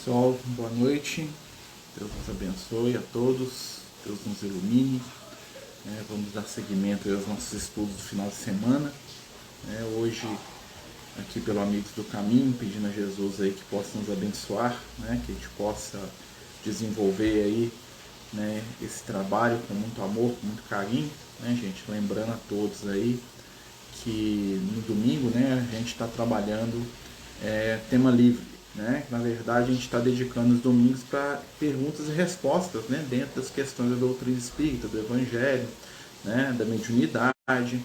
Pessoal, boa noite. Deus nos abençoe a todos. Deus nos ilumine. Vamos dar seguimento aos nossos estudos do final de semana. Hoje, aqui pelo Amigos do Caminho, pedindo a Jesus aí que possa nos abençoar, que a gente possa desenvolver aí, esse trabalho com muito amor, com muito carinho, gente. Lembrando a todos aí que no domingo, a gente está trabalhando tema livre. Na verdade, a gente está dedicando os domingos para perguntas e respostas, dentro das questões da doutrina espírita, do evangelho, da mediunidade,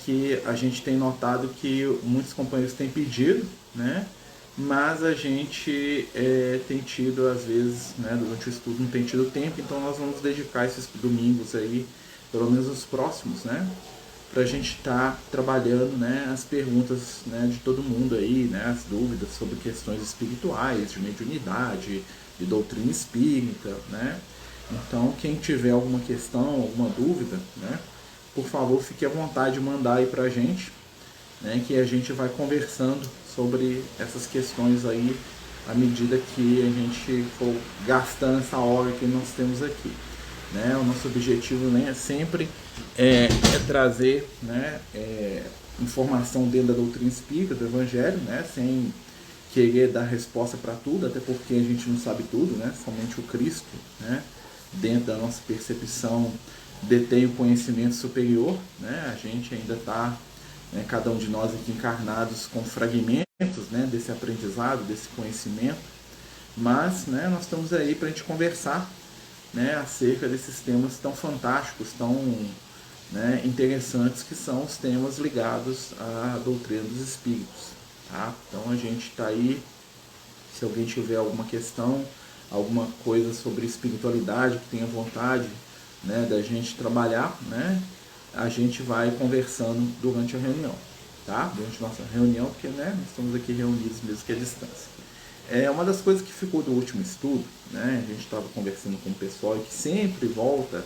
que a gente tem notado que muitos companheiros têm pedido, mas a gente tem tido, às vezes, durante o estudo não tem tido tempo, então nós vamos dedicar esses domingos aí, pelo menos os próximos, para a gente estar trabalhando as perguntas de todo mundo aí, as dúvidas sobre questões espirituais, de mediunidade, de doutrina espírita. Então, quem tiver alguma questão, alguma dúvida, por favor, fique à vontade de mandar aí para a gente, que a gente vai conversando sobre essas questões aí à medida que a gente for gastando essa hora que nós temos aqui. O nosso objetivo sempre é trazer informação dentro da doutrina espírita, do evangelho, sem querer dar resposta para tudo, até porque a gente não sabe tudo, somente o Cristo, dentro da nossa percepção, detém o conhecimento superior. A gente ainda está, cada um de nós aqui encarnados com fragmentos desse aprendizado, desse conhecimento, mas nós estamos aí para a gente conversar acerca desses temas tão fantásticos, tão interessantes, que são os temas ligados à doutrina dos espíritos. Então a gente está aí, se alguém tiver alguma questão, alguma coisa sobre espiritualidade que tenha vontade da gente trabalhar, a gente vai conversando durante a reunião, durante a nossa reunião, porque nós estamos aqui reunidos mesmo que à distância. Uma das coisas que ficou do último estudo, a gente estava conversando com o pessoal e que sempre volta,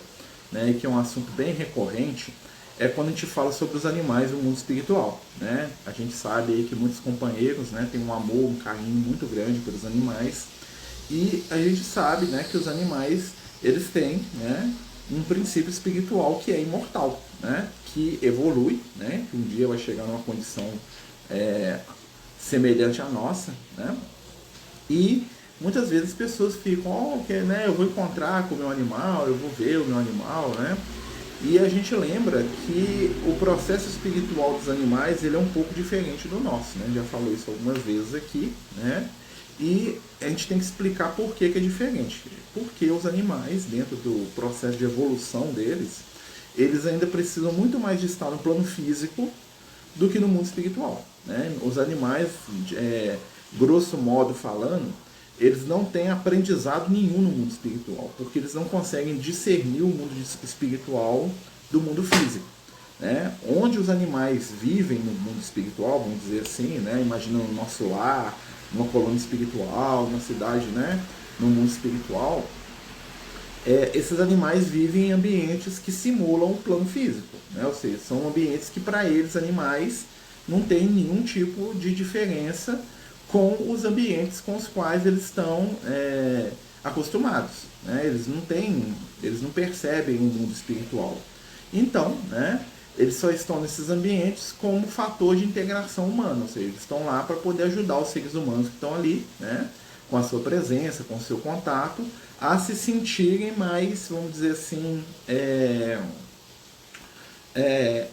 e que é um assunto bem recorrente, é quando a gente fala sobre os animais do mundo espiritual. A gente sabe aí que muitos companheiros têm um amor, um carinho muito grande pelos animais, e a gente sabe que os animais eles têm um princípio espiritual que é imortal, que evolui, que um dia vai chegar numa condição semelhante à nossa, E muitas vezes as pessoas ficam, eu vou encontrar com o meu animal, eu vou ver o meu animal, E a gente lembra que o processo espiritual dos animais ele é um pouco diferente do nosso, Já falou isso algumas vezes aqui, E a gente tem que explicar por que é diferente. Porque os animais, dentro do processo de evolução deles, eles ainda precisam muito mais de estar no plano físico do que no mundo espiritual. Os animais, grosso modo falando, eles não têm aprendizado nenhum no mundo espiritual, porque eles não conseguem discernir o mundo espiritual do mundo físico. Onde os animais vivem no mundo espiritual, vamos dizer assim, imaginando o nosso lar, uma colônia espiritual, uma cidade, no mundo espiritual, esses animais vivem em ambientes que simulam o plano físico, ou seja, são ambientes que para eles, animais, não tem nenhum tipo de diferença com os ambientes com os quais eles estão acostumados. Eles não percebem o mundo espiritual. Então, eles só estão nesses ambientes como fator de integração humana, ou seja, eles estão lá para poder ajudar os seres humanos que estão ali, com a sua presença, com o seu contato, a se sentirem mais, vamos dizer assim,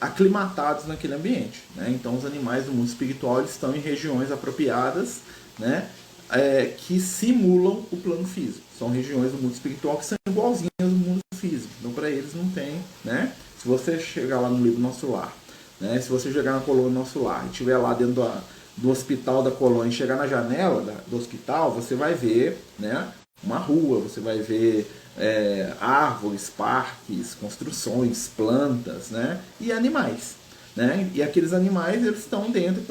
aclimatados naquele ambiente. Então os animais do mundo espiritual eles estão em regiões apropriadas, que simulam o plano físico. São regiões do mundo espiritual que são igualzinhas do mundo físico. Então para eles não tem, Se você chegar lá no livro Nosso Lar, se você chegar na colônia Nosso Lar e estiver lá dentro do hospital da colônia e chegar na janela do hospital, você vai ver uma rua, você vai ver árvores, parques, construções, plantas, e animais. E aqueles animais eles estão dentro,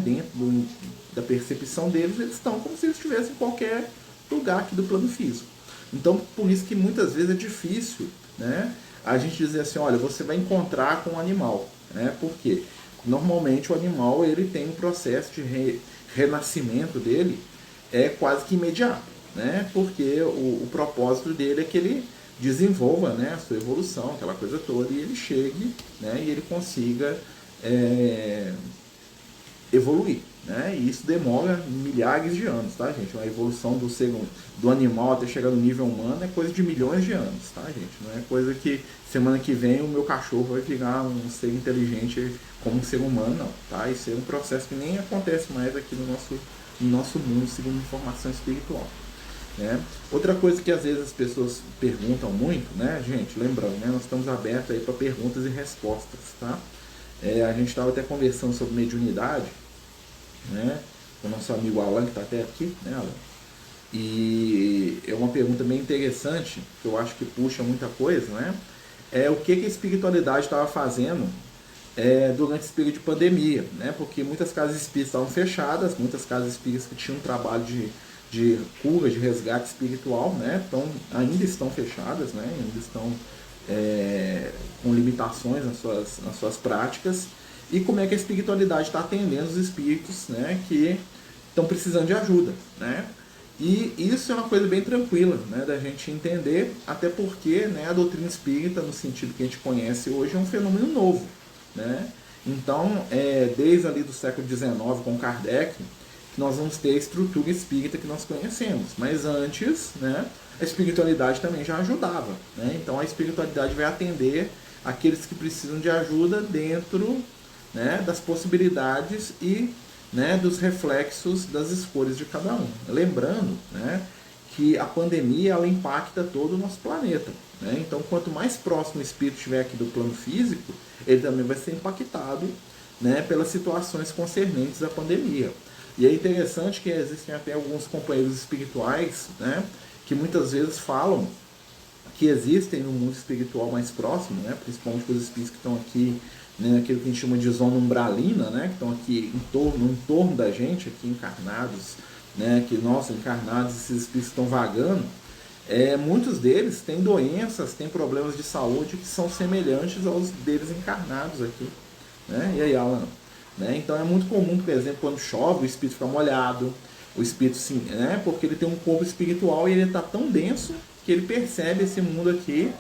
dentro da percepção deles, eles estão como se eles estivessem em qualquer lugar aqui do plano físico. Então, por isso que muitas vezes é difícil a gente dizer assim, olha, você vai encontrar com um animal. Por quê? Normalmente o animal ele tem um processo de renascimento dele é quase que imediato, né? Porque o propósito dele é que ele desenvolva, né, a sua evolução, aquela coisa toda, e ele chegue, né, e ele consiga evoluir, né? E isso demora milhares de anos, tá, gente? Uma evolução do animal até chegar no nível humano é coisa de milhões de anos, tá, gente? Não é coisa que semana que vem o meu cachorro vai virar um ser inteligente como um ser humano, não, tá? Isso é um processo que nem acontece mais aqui no nosso mundo, segundo informação espiritual. Né? Outra coisa que às vezes as pessoas perguntam muito, né, gente, lembrando, né, nós estamos abertos aí para perguntas e respostas, tá? A gente estava até conversando sobre mediunidade, né, com o nosso amigo Alan, que está até aqui, né, Alan? E é uma pergunta bem interessante, que eu acho que puxa muita coisa, né? É o que a espiritualidade estava fazendo durante esse período de pandemia, né? Porque muitas casas espíritas estavam fechadas, muitas casas espíritas que tinham um trabalho de cura, de resgate espiritual, né? Então, ainda estão fechadas, né? Ainda estão com limitações nas suas práticas. E como é que a espiritualidade está atendendo os espíritos, né, que estão precisando de ajuda, né? E isso é uma coisa bem tranquila, né, da gente entender, até porque, né, a doutrina espírita, no sentido que a gente conhece hoje, é um fenômeno novo, né? Então, desde ali do século XIX, com Kardec, que nós vamos ter a estrutura espírita que nós conhecemos. Mas antes, né, a espiritualidade também já ajudava, né? Então a espiritualidade vai atender aqueles que precisam de ajuda dentro, né, das possibilidades e, né, dos reflexos das escolhas de cada um. Lembrando, né, que a pandemia ela impacta todo o nosso planeta, né? Então quanto mais próximo o espírito estiver aqui do plano físico, ele também vai ser impactado, né, pelas situações concernentes à pandemia. E é interessante que existem até alguns companheiros espirituais, né, que muitas vezes falam que existem no mundo espiritual mais próximo, né, principalmente os espíritos que estão aqui, né, aquilo que a gente chama de zona umbralina, né, que estão aqui em torno da gente, aqui encarnados, né, que nós encarnados, esses espíritos estão vagando, muitos deles têm doenças, têm problemas de saúde que são semelhantes aos deles encarnados aqui, né? E aí, Alan? Né? Então é muito comum, por exemplo, quando chove, o espírito fica molhado, o espírito sim, né? Porque ele tem um corpo espiritual e ele está tão denso que ele percebe esse mundo aqui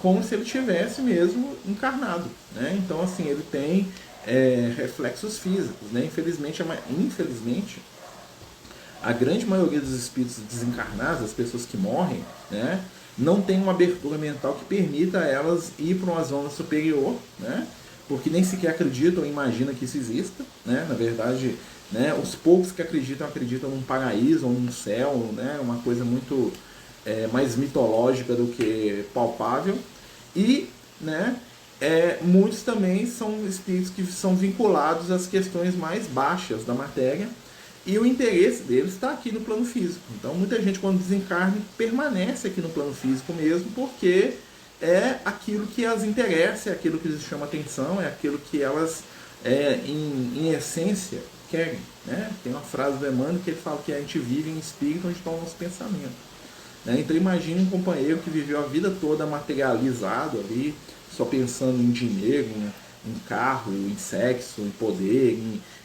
como se ele tivesse mesmo encarnado, né? Então assim, ele tem reflexos físicos, né? Infelizmente, a grande maioria dos espíritos desencarnados, as pessoas que morrem, né, não tem uma abertura mental que permita elas ir para uma zona superior, né? Porque nem sequer acreditam ou imaginam que isso exista, né? Na verdade, né, os poucos que acreditam num paraíso ou num céu, né? Uma coisa muito mais mitológica do que palpável. E, né, muitos também são espíritos que são vinculados às questões mais baixas da matéria, e o interesse deles está aqui no plano físico. Então muita gente, quando desencarna, permanece aqui no plano físico mesmo, porque é aquilo que as interessa, é aquilo que lhes chama atenção, é aquilo que elas, em essência, querem, né? Tem uma frase do Emmanuel que ele fala que a gente vive em espírito onde está o nosso pensamento, né? Então imagine um companheiro que viveu a vida toda materializado ali, só pensando em dinheiro, em carro, em sexo, em poder,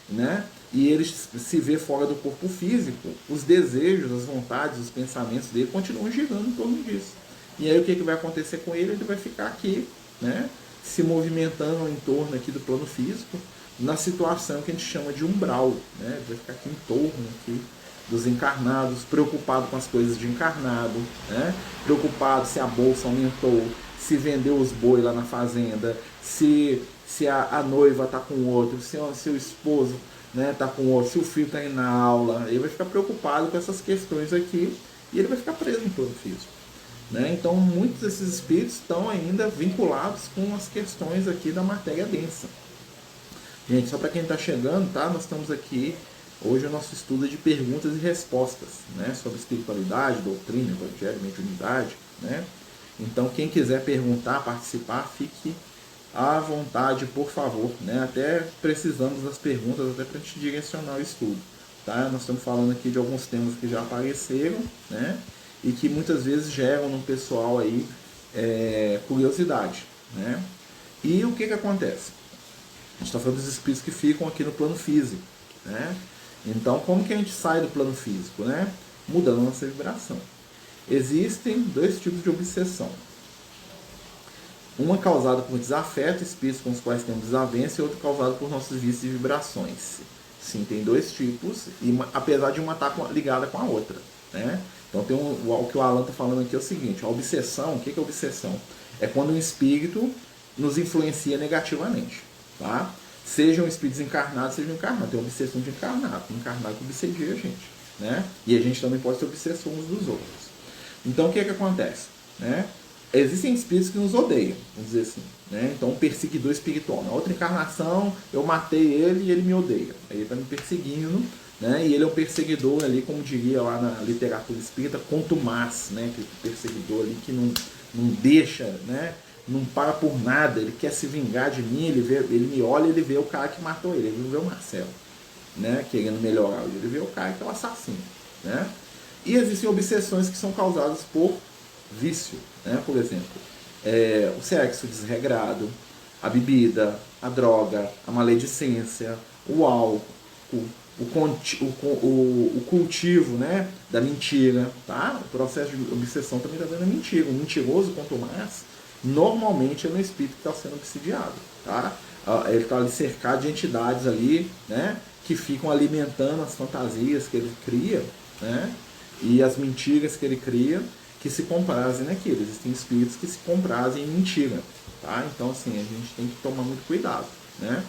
né? E ele se vê fora do corpo físico, os desejos, as vontades, os pensamentos dele continuam girando em torno disso. E aí o que vai acontecer com ele? Ele vai ficar aqui, né, se movimentando em torno aqui do plano físico, na situação que a gente chama de umbral, né? Ele vai ficar aqui em torno aqui dos encarnados, preocupado com as coisas de encarnado, né? Preocupado se a bolsa aumentou, se vendeu os boi lá na fazenda, se a noiva está com outro, se o esposo, né, tá com outro, se o filho está indo na aula. Ele vai ficar preocupado com essas questões aqui e ele vai ficar preso no plano físico, né? Então muitos desses espíritos estão ainda vinculados com as questões aqui da matéria densa. Gente, só para quem está chegando, tá? Nós estamos aqui, hoje o nosso estudo é de perguntas e respostas, né? Sobre espiritualidade, doutrina, evangelho, mediunidade, né? Então quem quiser perguntar, participar, fique à vontade, por favor, né? Até precisamos das perguntas, até para a gente direcionar o estudo, tá? Nós estamos falando aqui de alguns temas que já apareceram, né? E que muitas vezes geram no pessoal aí curiosidade, né? E o que acontece? A gente está falando dos espíritos que ficam aqui no plano físico, né? Então, como que a gente sai do plano físico, né? mudando a nossa vibração. Existem dois tipos de obsessão. Uma causada por desafeto, espíritos com os quais temos desavença, e outra causada por nossos vícios e vibrações. Sim, tem dois tipos, apesar de uma estar ligada com a outra, né? Então o que o Alan está falando aqui é o seguinte: a obsessão, o que é obsessão? É quando um espírito nos influencia negativamente, tá? Sejam espíritos encarnados, sejam encarnados. Tem obsessão de encarnado, encarnado que obsedia a gente, né? E a gente também pode ter obsessão uns dos outros. Então o que acontece, né? Existem espíritos que nos odeiam, vamos dizer assim, né? Então um perseguidor espiritual. Na outra encarnação eu matei ele e ele me odeia. Aí ele está me perseguindo, né? E ele é um perseguidor ali, como diria lá na literatura espírita, contumaz, né? Que perseguidor ali que não deixa, né? Não para por nada, ele quer se vingar de mim, ele me olha e ele vê o cara que matou ele não vê o Marcelo, né? Querendo melhorar, ele vê o cara que é o assassino, né? E existem obsessões que são causadas por vício, né? Por exemplo, o sexo desregrado, a bebida, a droga, a maledicência, o álcool, o cultivo, né, da mentira, tá? O processo de obsessão também está dando mentira. O mentiroso, quanto mais, normalmente é um espírito que está sendo obsidiado, tá? Ele está ali cercado de entidades ali, né, que ficam alimentando as fantasias que ele cria, né, e as mentiras que ele cria, que se comprazem naquilo. Existem espíritos que se comprazem em mentira, tá? Então, assim, a gente tem que tomar muito cuidado, né?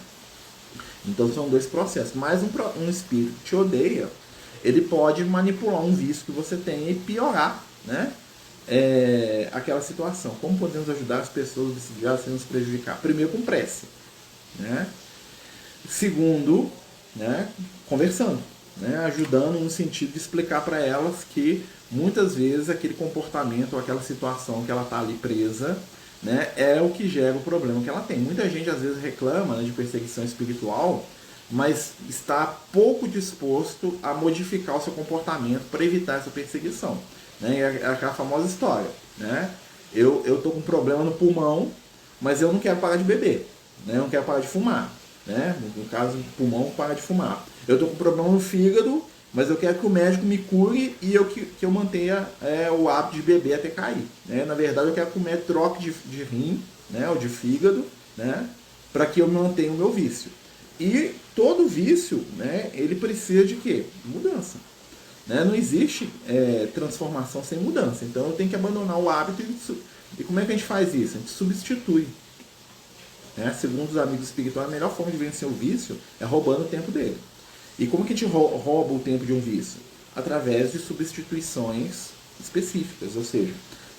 Então, são dois processos. Mas um espírito que te odeia, ele pode manipular um vício que você tem e piorar, né? Aquela situação. Como podemos ajudar as pessoas obsidiadas sem nos prejudicar? Primeiro, com prece, né? Segundo, né, conversando, né, ajudando no sentido de explicar para elas que muitas vezes aquele comportamento ou aquela situação que ela está ali presa, né, é o que gera o problema que ela tem. Muita gente às vezes reclama, né, de perseguição espiritual, mas está pouco disposto a modificar o seu comportamento para evitar essa perseguição, né? É aquela famosa história, né? Eu estou com um problema no pulmão, mas eu não quero parar de beber, né? Eu não quero parar de fumar, né? No caso do pulmão, para de fumar. Eu estou com um problema no fígado, mas eu quero que o médico me cure e que eu mantenha o hábito de beber até cair, né? Na verdade, eu quero que o médico troque de rim, né, ou de fígado, né, para que eu mantenha o meu vício. E todo vício, né, ele precisa de quê? Mudança, né? Não existe transformação sem mudança. Então eu tenho que abandonar o hábito. E como é que a gente faz isso? A gente substitui, né? Segundo os amigos espirituais, a melhor forma de vencer o vício é roubando o tempo dele. E como que a gente rouba o tempo de um vício? Através de substituições específicas. Ou seja,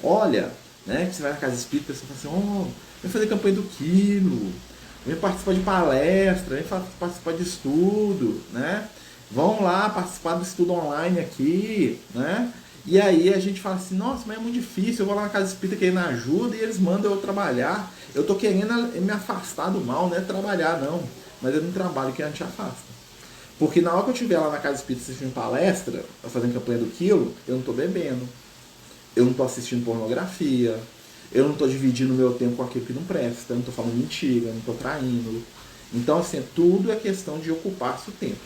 olha, né, que você vai na casa espírita e você fala assim: vem fazer campanha do quilo, vem participar de palestra, vem participar de estudo, né? Vão lá participar do estudo online aqui, né? E aí a gente fala assim: nossa, mas é muito difícil, eu vou lá na casa espírita querendo ajuda e eles mandam eu trabalhar. Eu tô querendo me afastar do mal, não é trabalhar não, mas é um trabalho que a gente afasta. Porque na hora que eu estiver lá na casa espírita assistindo palestra, fazendo campanha do quilo, eu não tô bebendo, eu não tô assistindo pornografia, eu não tô dividindo o meu tempo com aquilo que não presta, eu não tô falando mentira, eu não tô traindo. Então, assim, tudo é questão de ocupar seu tempo.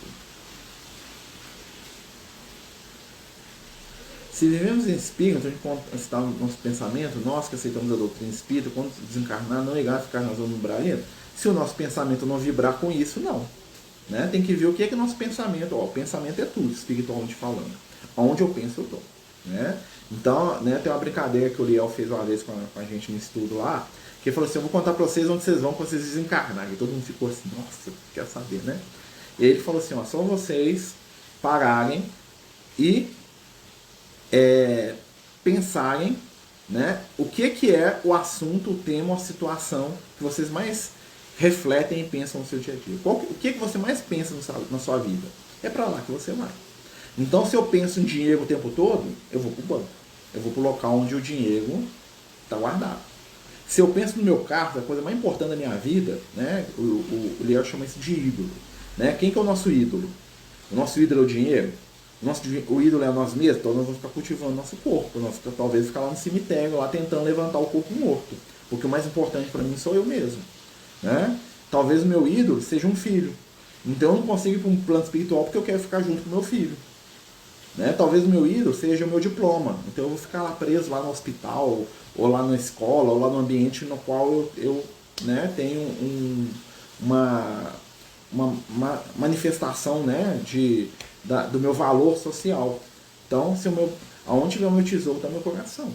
Se vivemos em espírito, então a gente está no nosso pensamento, nós que aceitamos a doutrina espírita, quando desencarnar, não ligar, ficar na zona umbralina, se o nosso pensamento não vibrar com isso, não. Né? Tem que ver o que é nosso pensamento. O pensamento é tudo, espiritualmente falando. Onde eu penso, eu estou. Né? Então, né, tem uma brincadeira que o Liel fez uma vez com a gente no estudo lá, que ele falou assim: eu vou contar para vocês onde vocês vão quando vocês desencarnarem. E todo mundo ficou assim: nossa, quer saber, né? E ele falou assim: só vocês pararem e pensarem, né, o que é o assunto, o tema, a situação que vocês mais refletem e pensam no seu dia a dia. O que você mais pensa na sua vida? É para lá que você vai. Então, se eu penso em dinheiro o tempo todo, eu vou para o banco. Eu vou para o local onde o dinheiro está guardado. Se eu penso no meu carro, a coisa mais importante da minha vida, né, o Leo chama isso de ídolo. Né? Quem que é o nosso ídolo? O nosso ídolo é o dinheiro? O ídolo é nós mesmos? Então nós vamos ficar cultivando nosso corpo. Nós talvez ficar lá no cemitério, lá tentando levantar o corpo morto. Porque o mais importante para mim sou eu mesmo. Né? Talvez o meu ídolo seja um filho. Então eu não consigo ir para um plano espiritual porque eu quero ficar junto com meu filho. né? Talvez o meu ídolo seja o meu diploma, então eu vou ficar lá preso lá no hospital, ou lá na escola, ou lá no ambiente no qual eu né, tenho uma manifestação, né, do meu valor social. Então, aonde tiver o meu tesouro está meu coração.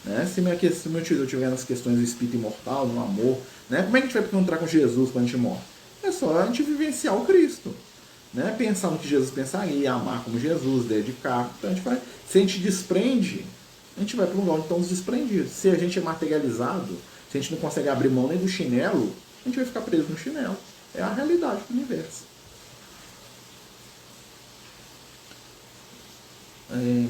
Né? Se o meu tesouro estiver nas questões do espírito imortal, no amor, né? Como é que a gente vai encontrar com Jesus quando a gente morre? É só a gente vivenciar o Cristo. Né? Pensar no que Jesus pensaria, amar como Jesus, dedicar. Então, se a gente desprende, a gente vai para um lugar onde estamos desprendidos. Se a gente é materializado, se a gente não consegue abrir mão nem do chinelo, a gente vai ficar preso no chinelo. É a realidade do universo.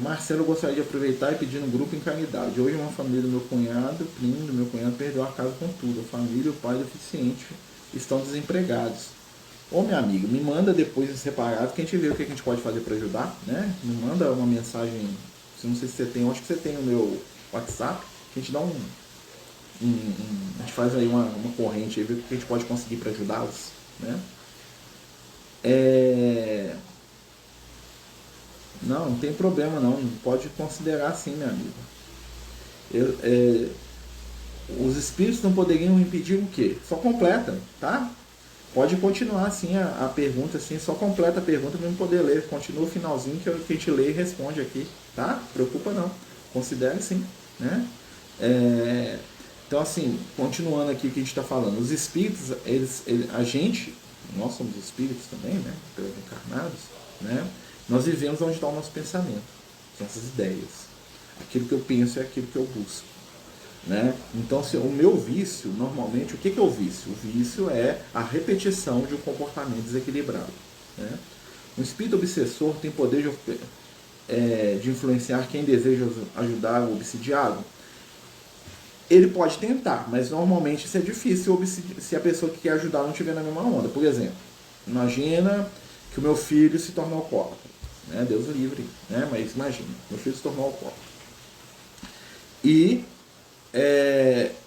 Marcelo gostaria de aproveitar e pedir no grupo em caridade. Hoje uma família do meu cunhado, primo do meu cunhado, perdeu a casa com tudo. A família e o pai deficiente estão desempregados. Ô minha amiga, me manda depois separado que a gente vê o que a gente pode fazer para ajudar, né? Me manda uma mensagem, não sei se você tem, eu acho que você tem o meu WhatsApp, que a gente dá a gente faz aí uma corrente aí, ver o que a gente pode conseguir para ajudá-los, né? Não tem problema não, pode considerar sim, minha amiga. Os espíritos não poderiam impedir o quê? Só completa, tá? Pode continuar assim a pergunta, assim, só completa a pergunta para eu poder ler. Continua o finalzinho que a gente lê e responde aqui, tá? Preocupa não, considere sim, né? Então assim, continuando aqui o que a gente está falando, os espíritos, nós somos espíritos também, né? Encarnados, né? Nós vivemos onde está o nosso pensamento, são essas ideias. Aquilo que eu penso é aquilo que eu busco. Né? Então, o meu vício, normalmente, o que é o vício? O vício é a repetição de um comportamento desequilibrado. Né? Um espírito obsessor tem poder de influenciar quem deseja ajudar o obsidiado? Ele pode tentar, mas normalmente isso é difícil se a pessoa que quer ajudar não estiver na mesma onda. Por exemplo, imagina que o meu filho se tornou alcoólatra. Né? Deus livre, né? Mas imagina, meu filho se tornou alcoólatra. E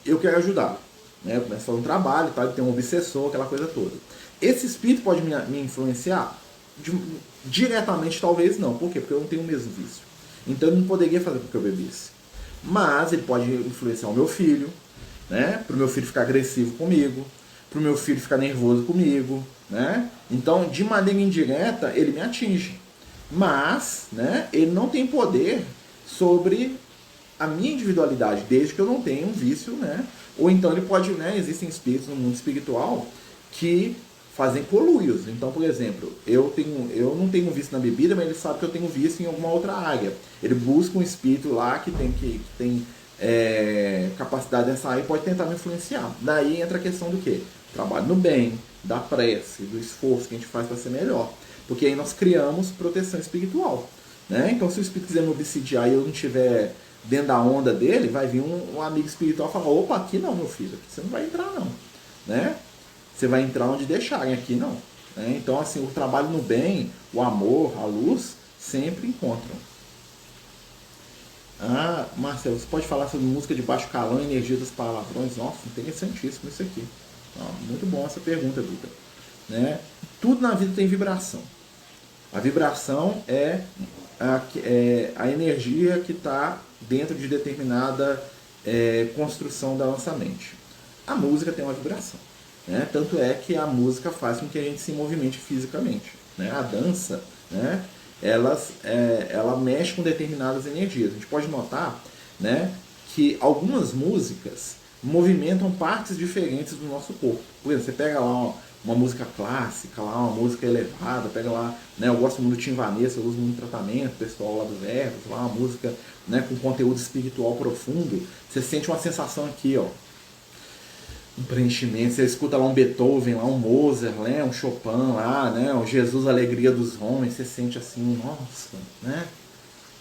eu quero ajudá-lo. Né? Eu começo a fazer um trabalho, tá? Ele tem um obsessor, aquela coisa toda. Esse espírito pode me influenciar? Diretamente talvez não. Por quê? Porque eu não tenho o mesmo vício. Então ele não poderia fazer porque eu bebesse. Mas ele pode influenciar o meu filho, né? Para o meu filho ficar agressivo comigo, para o meu filho ficar nervoso comigo. Né? Então, de maneira indireta, ele me atinge. Mas, né, ele não tem poder sobre a minha individualidade, desde que eu não tenha um vício, né? Ou então ele pode, né? Existem espíritos no mundo espiritual que fazem conluios. Então, por exemplo, eu não tenho um vício na bebida, mas ele sabe que eu tenho vício em alguma outra área. Ele busca um espírito lá que tem capacidade dessa área e pode tentar me influenciar. Daí entra a questão do quê? Trabalho no bem, da prece, do esforço que a gente faz para ser melhor. Porque aí nós criamos proteção espiritual. Né? Então, se o espírito quiser me obsidiar e eu não tiver dentro da onda dele, vai vir um amigo espiritual e falar: opa, aqui não, meu filho, aqui você não vai entrar não, né? Você vai entrar onde deixarem, aqui não. Né? Então, assim, o trabalho no bem, o amor, a luz, sempre encontram. Ah, Marcelo, você pode falar sobre música de baixo calão e energia dos palavrões? Nossa, interessantíssimo isso aqui. Muito bom essa pergunta, Duda. Né? Tudo na vida tem vibração. A vibração é a energia que está dentro de determinada construção da nossa mente. A música tem uma vibração. Né? Tanto é que a música faz com que a gente se movimente fisicamente. Né? A dança, né? Ela mexe com determinadas energias. A gente pode notar, né, que algumas músicas movimentam partes diferentes do nosso corpo. Por exemplo, você pega lá uma música clássica, lá uma música elevada, pega lá, né, eu gosto muito do Tim Vanessa, eu uso muito tratamento, pessoal lá dos erros, lá uma música, né, com conteúdo espiritual profundo, você sente uma sensação aqui, ó, um preenchimento, você escuta lá um Beethoven, lá um Mozart, né, um Chopin lá, né, um Jesus Alegria dos Homens, você sente assim, nossa, né,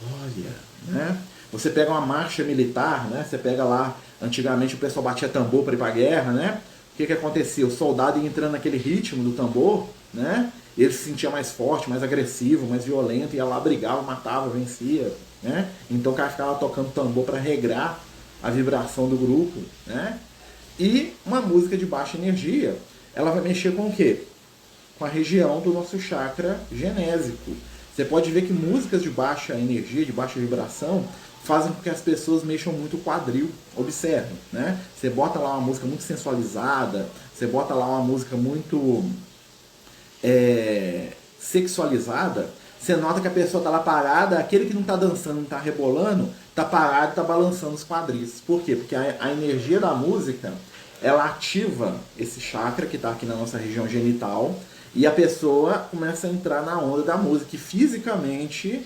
olha, né, você pega uma marcha militar, né, você pega lá, antigamente o pessoal batia tambor para ir para a guerra, né, o que acontecia? O soldado ia entrando naquele ritmo do tambor, né? Ele se sentia mais forte, mais agressivo, mais violento, ia lá, brigava, matava, vencia, né? Então o cara ficava tocando tambor para regrar a vibração do grupo, né? E uma música de baixa energia, ela vai mexer com o quê? Com a região do nosso chakra genésico. Você pode ver que músicas de baixa energia, de baixa vibração, fazem com que as pessoas mexam muito o quadril. Observe, né? Você bota lá uma música muito sensualizada, você bota lá uma música muito sexualizada, você nota que a pessoa está lá parada, aquele que não está dançando, não está rebolando, está parado, está balançando os quadris. Por quê? Porque a energia da música, ela ativa esse chakra que está aqui na nossa região genital, e a pessoa começa a entrar na onda da música, e fisicamente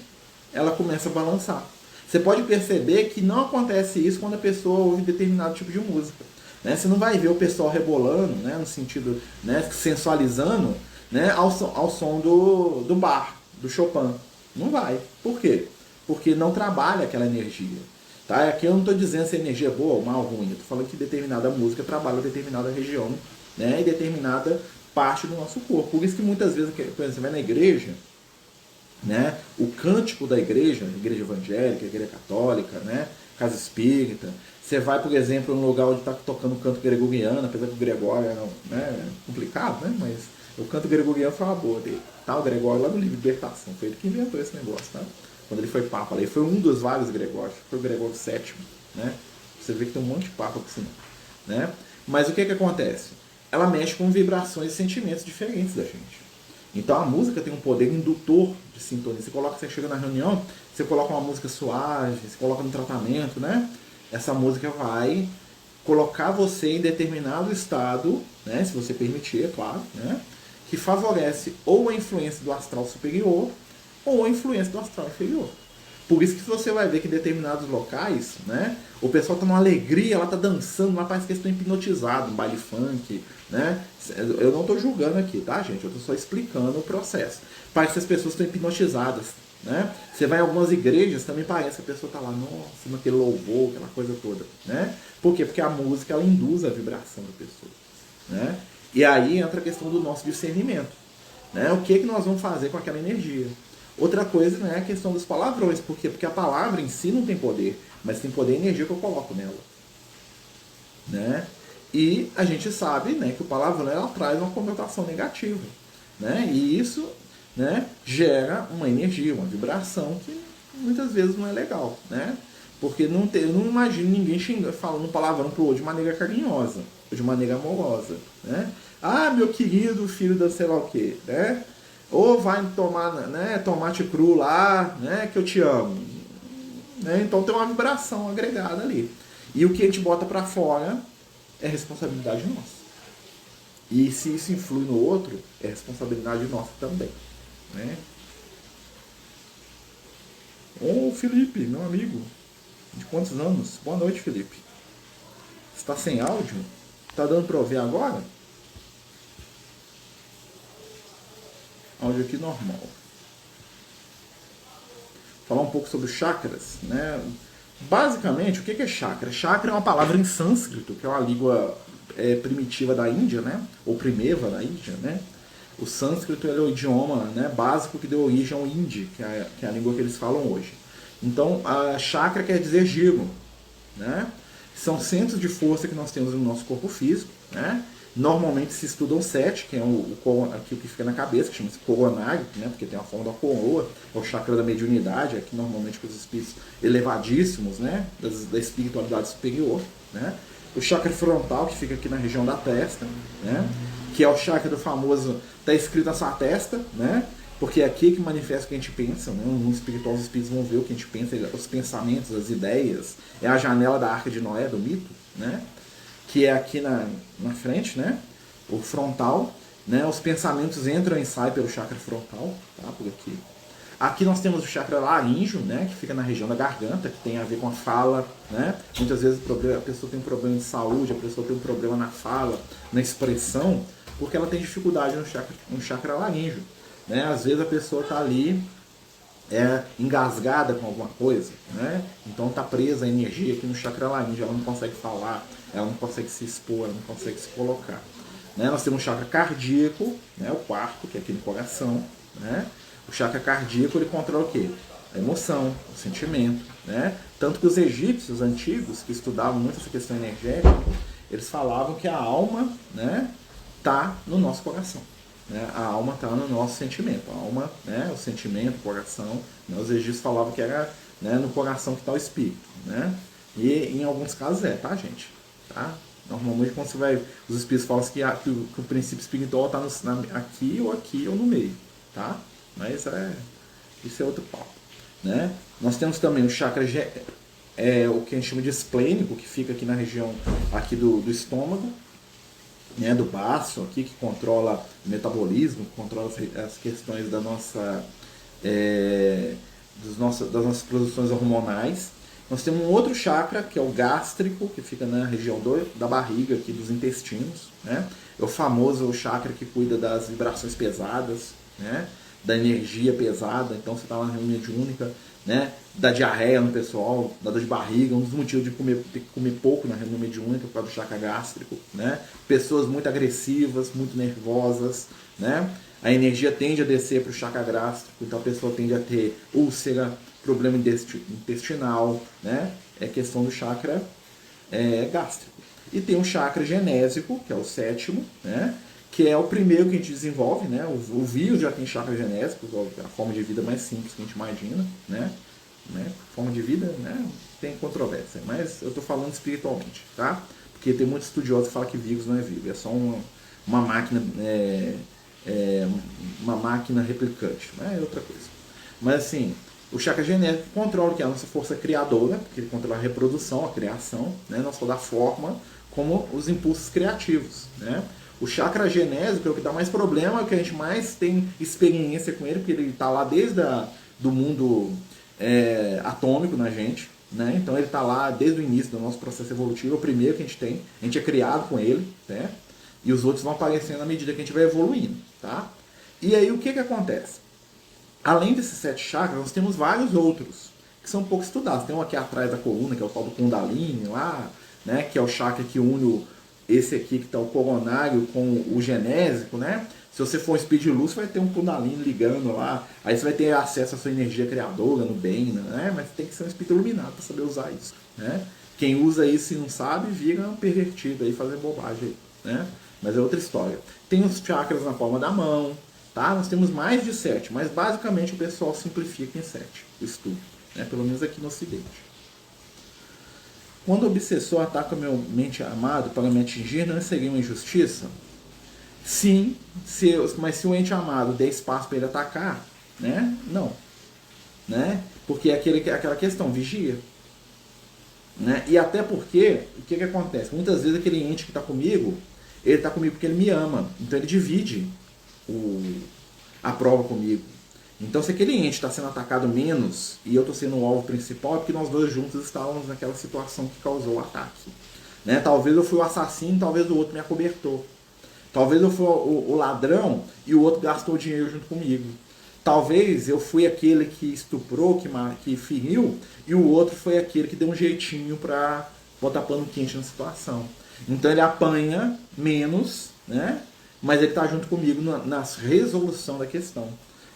ela começa a balançar. Você pode perceber que não acontece isso quando a pessoa ouve determinado tipo de música. Né? Você não vai ver o pessoal rebolando, né? No sentido, né? Sensualizando, né? ao som do bar, do Chopin. Não vai. Por quê? Porque não trabalha aquela energia. Tá? Aqui eu não estou dizendo se a energia é boa ou mal ou ruim. Eu estou falando que determinada música trabalha determinada região, né? E determinada parte do nosso corpo. Por isso que muitas vezes, por exemplo, você vai na igreja, né? O cântico da igreja evangélica, igreja católica, né? Casa espírita. Você vai, por exemplo, num lugar onde está tocando canto gregoriano, apesar que o Gregório é complicado, né? Mas o canto gregoriano foi uma boa dele. Tá? O Gregório lá no livro Libertação, foi ele que inventou esse negócio, tá? Quando ele foi papa, ele foi um dos vários Gregórios, foi o Gregório VII, né? Você vê que tem um monte de papa por cima, né? Mas o que acontece? Ela mexe com vibrações e sentimentos diferentes da gente. Então a música tem um poder indutor de sintonia. Você chega na reunião, você coloca uma música suave, você coloca no tratamento, né? Essa música vai colocar você em determinado estado, né? Se você permitir, é claro, né? Que favorece ou a influência do astral superior ou a influência do astral inferior. Por isso que você vai ver que em determinados locais, né, o pessoal tá numa alegria, ela tá dançando, lá parece que eles estão hipnotizados, um baile funk, né? Eu não tô julgando aqui, tá, gente? Eu tô só explicando o processo. Parece que as pessoas estão hipnotizadas, né? Você vai em algumas igrejas, também parece que a pessoa tá lá, nossa, naquele louvor, aquela coisa toda, né? Por quê? Porque a música, ela induz a vibração da pessoa, né? E aí entra a questão do nosso discernimento, né? O que nós vamos fazer com aquela energia? Outra coisa, né, é a questão dos palavrões. Por quê? Porque a palavra em si não tem poder, mas tem poder e energia que eu coloco nela. Né? E a gente sabe, né, que o palavrão ela traz uma conotação negativa. Né? E isso, né, gera uma energia, uma vibração que muitas vezes não é legal. Né? Porque eu não imagino ninguém falando palavrão pro outro de maneira carinhosa, ou de maneira amorosa. Né? Ah, meu querido filho da sei lá o quê. Né? Ou vai tomar, né, tomate cru lá, né, que eu te amo. Né? Então tem uma vibração agregada ali. E o que a gente bota para fora é responsabilidade nossa. E se isso influi no outro, é responsabilidade nossa também. Né? Ô Felipe, meu amigo, de quantos anos? Boa noite, Felipe. Está sem áudio? Tá dando para ouvir agora? Áudio aqui normal. Falar um pouco sobre os chakras, né? Basicamente, o que é chakra? Chakra é uma palavra em sânscrito, que é uma língua primitiva da Índia, né? Ou primeva da Índia, né? O sânscrito é o idioma, né, básico que deu origem ao hindi, que é a língua que eles falam hoje. Então, a chakra quer dizer giro, né? São centros de força que nós temos no nosso corpo físico, né? Normalmente se estudam 7, que é aqui que fica na cabeça, que chama-se coronário, né, porque tem a forma da coroa, é o chakra da mediunidade, aqui normalmente com os espíritos elevadíssimos, né, da espiritualidade superior. Né. O chakra frontal, que fica aqui na região da testa, né, que é o chakra do famoso, está escrito na sua testa, né, porque é aqui que manifesta o que a gente pensa. Né, no espiritual, os espíritos vão ver o que a gente pensa, os pensamentos, as ideias, é a janela da Arca de Noé, do mito, né, que é aqui na frente, né? O frontal, né? Os pensamentos entram e saem pelo chakra frontal, tá? Por aqui. Aqui nós temos o chakra laríngeo, né? Que fica na região da garganta, que tem a ver com a fala, né? Muitas vezes a pessoa tem um problema de saúde, a pessoa tem um problema na fala, na expressão, porque ela tem dificuldade no chakra laríngeo, né? Às vezes a pessoa está ali engasgada com alguma coisa, né? Então está presa a energia aqui no chakra laríngeo, ela não consegue falar, ela não consegue se expor, ela não consegue se colocar. Né? Nós temos o chakra cardíaco, né? O quarto, que é aqui no coração. Né? O chakra cardíaco ele controla o quê? A emoção, o sentimento. Né? Tanto que os egípcios antigos, que estudavam muito essa questão energética, eles falavam que a alma, né, tá no nosso coração. né? A alma está no nosso sentimento. A alma, né? O sentimento, o coração. Né? Os egípcios falavam que era, né, no coração que está o espírito. Né? E em alguns casos tá, gente? Tá? Normalmente quando você vai. Os espíritos falam que o princípio espiritual está aqui ou no meio. Tá? Mas isso é outro papo. Né? Nós temos também o chakra o que a gente chama de esplênico, que fica aqui na região aqui do estômago, né, do baço, aqui, que controla o metabolismo, que controla as questões das nossas produções hormonais. Nós temos um outro chakra, que é o gástrico, que fica na região da barriga, aqui dos intestinos. Né? É o famoso chakra que cuida das vibrações pesadas, né? Da energia pesada. Então você está lá na reunião mediúnica, né? Da diarreia no pessoal, da dor de barriga, um dos motivos de ter que comer pouco na reunião mediúnica por causa do chakra gástrico. Né? Pessoas muito agressivas, muito nervosas. Né? A energia tende a descer para o chakra gástrico, então a pessoa tende a ter úlcera, problema intestinal, né? É questão do chakra gástrico. E tem um chakra genésico, que é o sétimo, né? Que é o primeiro que a gente desenvolve, né? O vírus já tem chakra genésico, a forma de vida mais simples que a gente imagina, né? Forma de vida, né? Tem controvérsia, mas eu estou falando espiritualmente, tá? Porque tem muitos estudiosos que falam que vírus não é vírus, é só uma máquina, uma máquina replicante, é outra coisa. Mas assim, o chakra genético controla que é a nossa força criadora, porque ele controla a reprodução, a criação, né? Não só da forma, como os impulsos criativos, né? O chakra genésico é o que dá mais problema, é o que a gente mais tem experiência com ele, porque ele está lá desde do mundo atômico na gente, né? Então ele está lá desde o início do nosso processo evolutivo, é o primeiro que a gente é criado com ele, né? E os outros vão aparecendo à medida que a gente vai evoluindo, tá? E aí o que acontece? Além desses 7 chakras, nós temos vários outros, que são pouco estudados. Tem um aqui atrás da coluna, que é o tal do Kundalini lá, né? Que é o chakra que une esse aqui, que está o coronário, com o genésico, né? Se você for um espírito de luz, você vai ter um Kundalini ligando lá, aí você vai ter acesso à sua energia criadora no bem, né? Mas tem que ser um espírito iluminado para saber usar isso, né? Quem usa isso e não sabe, vira um pervertido aí, fazendo bobagem, né? Mas é outra história. Tem os chakras na palma da mão, tá? Nós temos mais de 7, mas basicamente o pessoal simplifica em 7 o estudo, né? Pelo menos aqui no Ocidente. Quando o obsessor ataca meu mente amado para me atingir, não seria uma injustiça? Sim, mas se o ente amado der espaço para ele atacar, né? Não. Né? Porque é aquela questão, vigia. Né? E até porque, o que acontece? Muitas vezes aquele ente que está comigo, ele está comigo porque ele me ama. Então ele divide a prova comigo. Então se aquele ente está sendo atacado menos e eu estou sendo o alvo principal, é porque nós dois juntos estávamos naquela situação que causou o ataque. Né? Talvez eu fui o assassino, talvez o outro me acobertou. Talvez eu fui o ladrão e o outro gastou dinheiro junto comigo. Talvez eu fui aquele que estuprou, que feriu, e o outro foi aquele que deu um jeitinho para botar pano quente na situação. Então ele apanha menos, né? Mas ele está junto comigo na resolução da questão.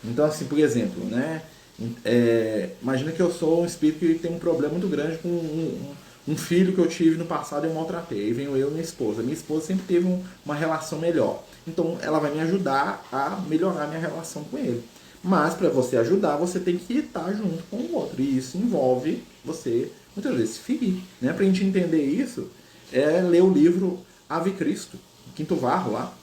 Então, assim, por exemplo, né? Imagina que eu sou um espírito que tem um problema muito grande com um filho que eu tive no passado e eu maltratei. Aí venho eu e minha esposa. Minha esposa sempre teve uma relação melhor. Então ela vai me ajudar a melhorar minha relação com ele. Mas para você ajudar, você tem que estar junto com o outro. E isso envolve você, muitas vezes, se ferir. Né? Para a gente entender isso, ler o livro Ave Cristo, Quinto Varro lá.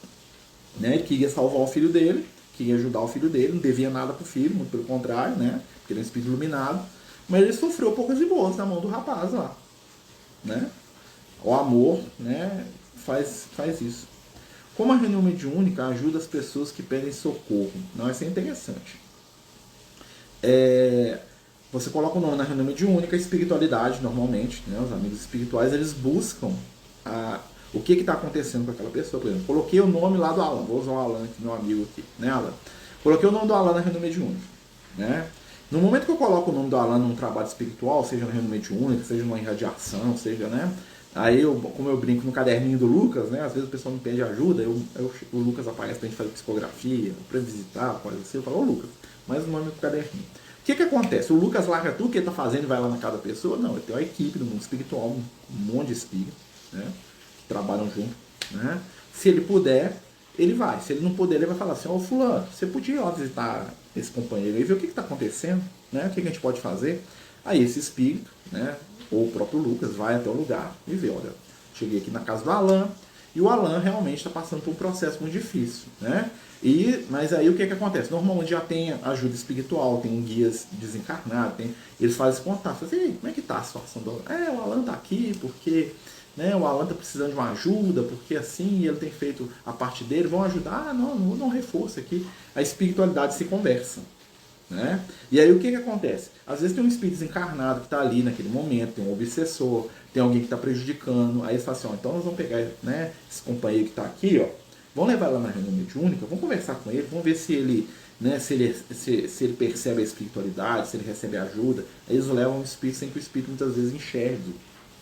Né? Ele queria salvar o filho dele, queria ajudar o filho dele, não devia nada pro filho, muito pelo contrário, né? Porque ele é um espírito iluminado. Mas ele sofreu poucas e boas na mão do rapaz lá. Né? O amor, né, faz isso. Como a reunião mediúnica ajuda as pessoas que pedem socorro? Não, isso é interessante. Você coloca o nome na reunião mediúnica, a espiritualidade, normalmente, né, os amigos espirituais, eles buscam o que está acontecendo com aquela pessoa. Por exemplo, coloquei o nome lá do Alan, vou usar o Alan aqui, meu amigo aqui, né, Alan? Coloquei o nome do Alan na reunião mediúnica, né? No momento que eu coloco o nome do Alan num trabalho espiritual, seja na reunião mediúnica, seja numa irradiação, seja, né? Aí, como eu brinco no caderninho do Lucas, né? Às vezes o pessoal me pede ajuda, o Lucas aparece pra gente fazer psicografia, pra visitar, coisa assim. Eu falo, ô Lucas, mais um nome pro caderninho. O que acontece? O Lucas larga tudo que ele tá fazendo e vai lá na casa da pessoa? Não, ele tem uma equipe do mundo espiritual, um monte de espíritos, né? Que trabalham junto, né? Se ele puder, ele vai. Se ele não puder, ele vai falar assim, ô fulano, você podia ir lá visitar esse companheiro e ver o que está acontecendo, né? O que a gente pode fazer? Aí esse espírito, né? Ou o próprio Lucas vai até o lugar e vê, olha, cheguei aqui na casa do Alan, e o Alan realmente está passando por um processo muito difícil, né? Mas aí o que acontece? Normalmente já tem ajuda espiritual, tem um guias desencarnado, eles fazem esse contato, fazem, ei, como é que tá a situação do Alan? O Alan tá aqui porque, né, o Alan tá precisando de uma ajuda, porque assim ele tem feito a parte dele, vão ajudar? Não, vou dar um reforço aqui. A espiritualidade se conversa. Né? E aí o que acontece? Às vezes tem um espírito desencarnado que está ali naquele momento, tem um obsessor, tem alguém que está prejudicando, aí eles falam assim, ó, então nós vamos pegar, né, esse companheiro que está aqui, ó, vamos levar lá na reunião mediúnica, vamos conversar com ele, vamos ver se ele, né, se ele percebe a espiritualidade, se ele recebe ajuda. Aí eles levam o espírito sem que o espírito muitas vezes enxergue,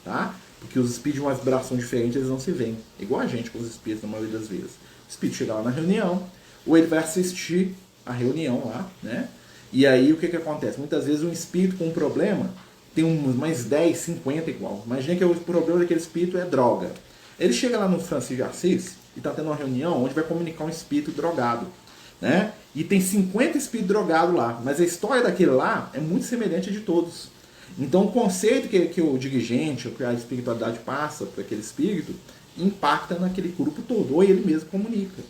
tá? Porque os espíritos de uma vibração diferente, eles não se veem, igual a gente com os espíritos na maioria das vezes. O espírito chega lá na reunião, ou ele vai assistir a reunião lá, né? E aí o que acontece? Muitas vezes um espírito com um problema tem mais 10, 50 igual. Imagina que o problema daquele espírito é droga. Ele chega lá no Francisco de Assis e está tendo uma reunião onde vai comunicar um espírito drogado. Né? E tem 50 espíritos drogados lá. Mas a história daquele lá é muito semelhante a de todos. Então o conceito que o dirigente, que a espiritualidade passa para aquele espírito, impacta naquele grupo todo. Ou ele mesmo comunica.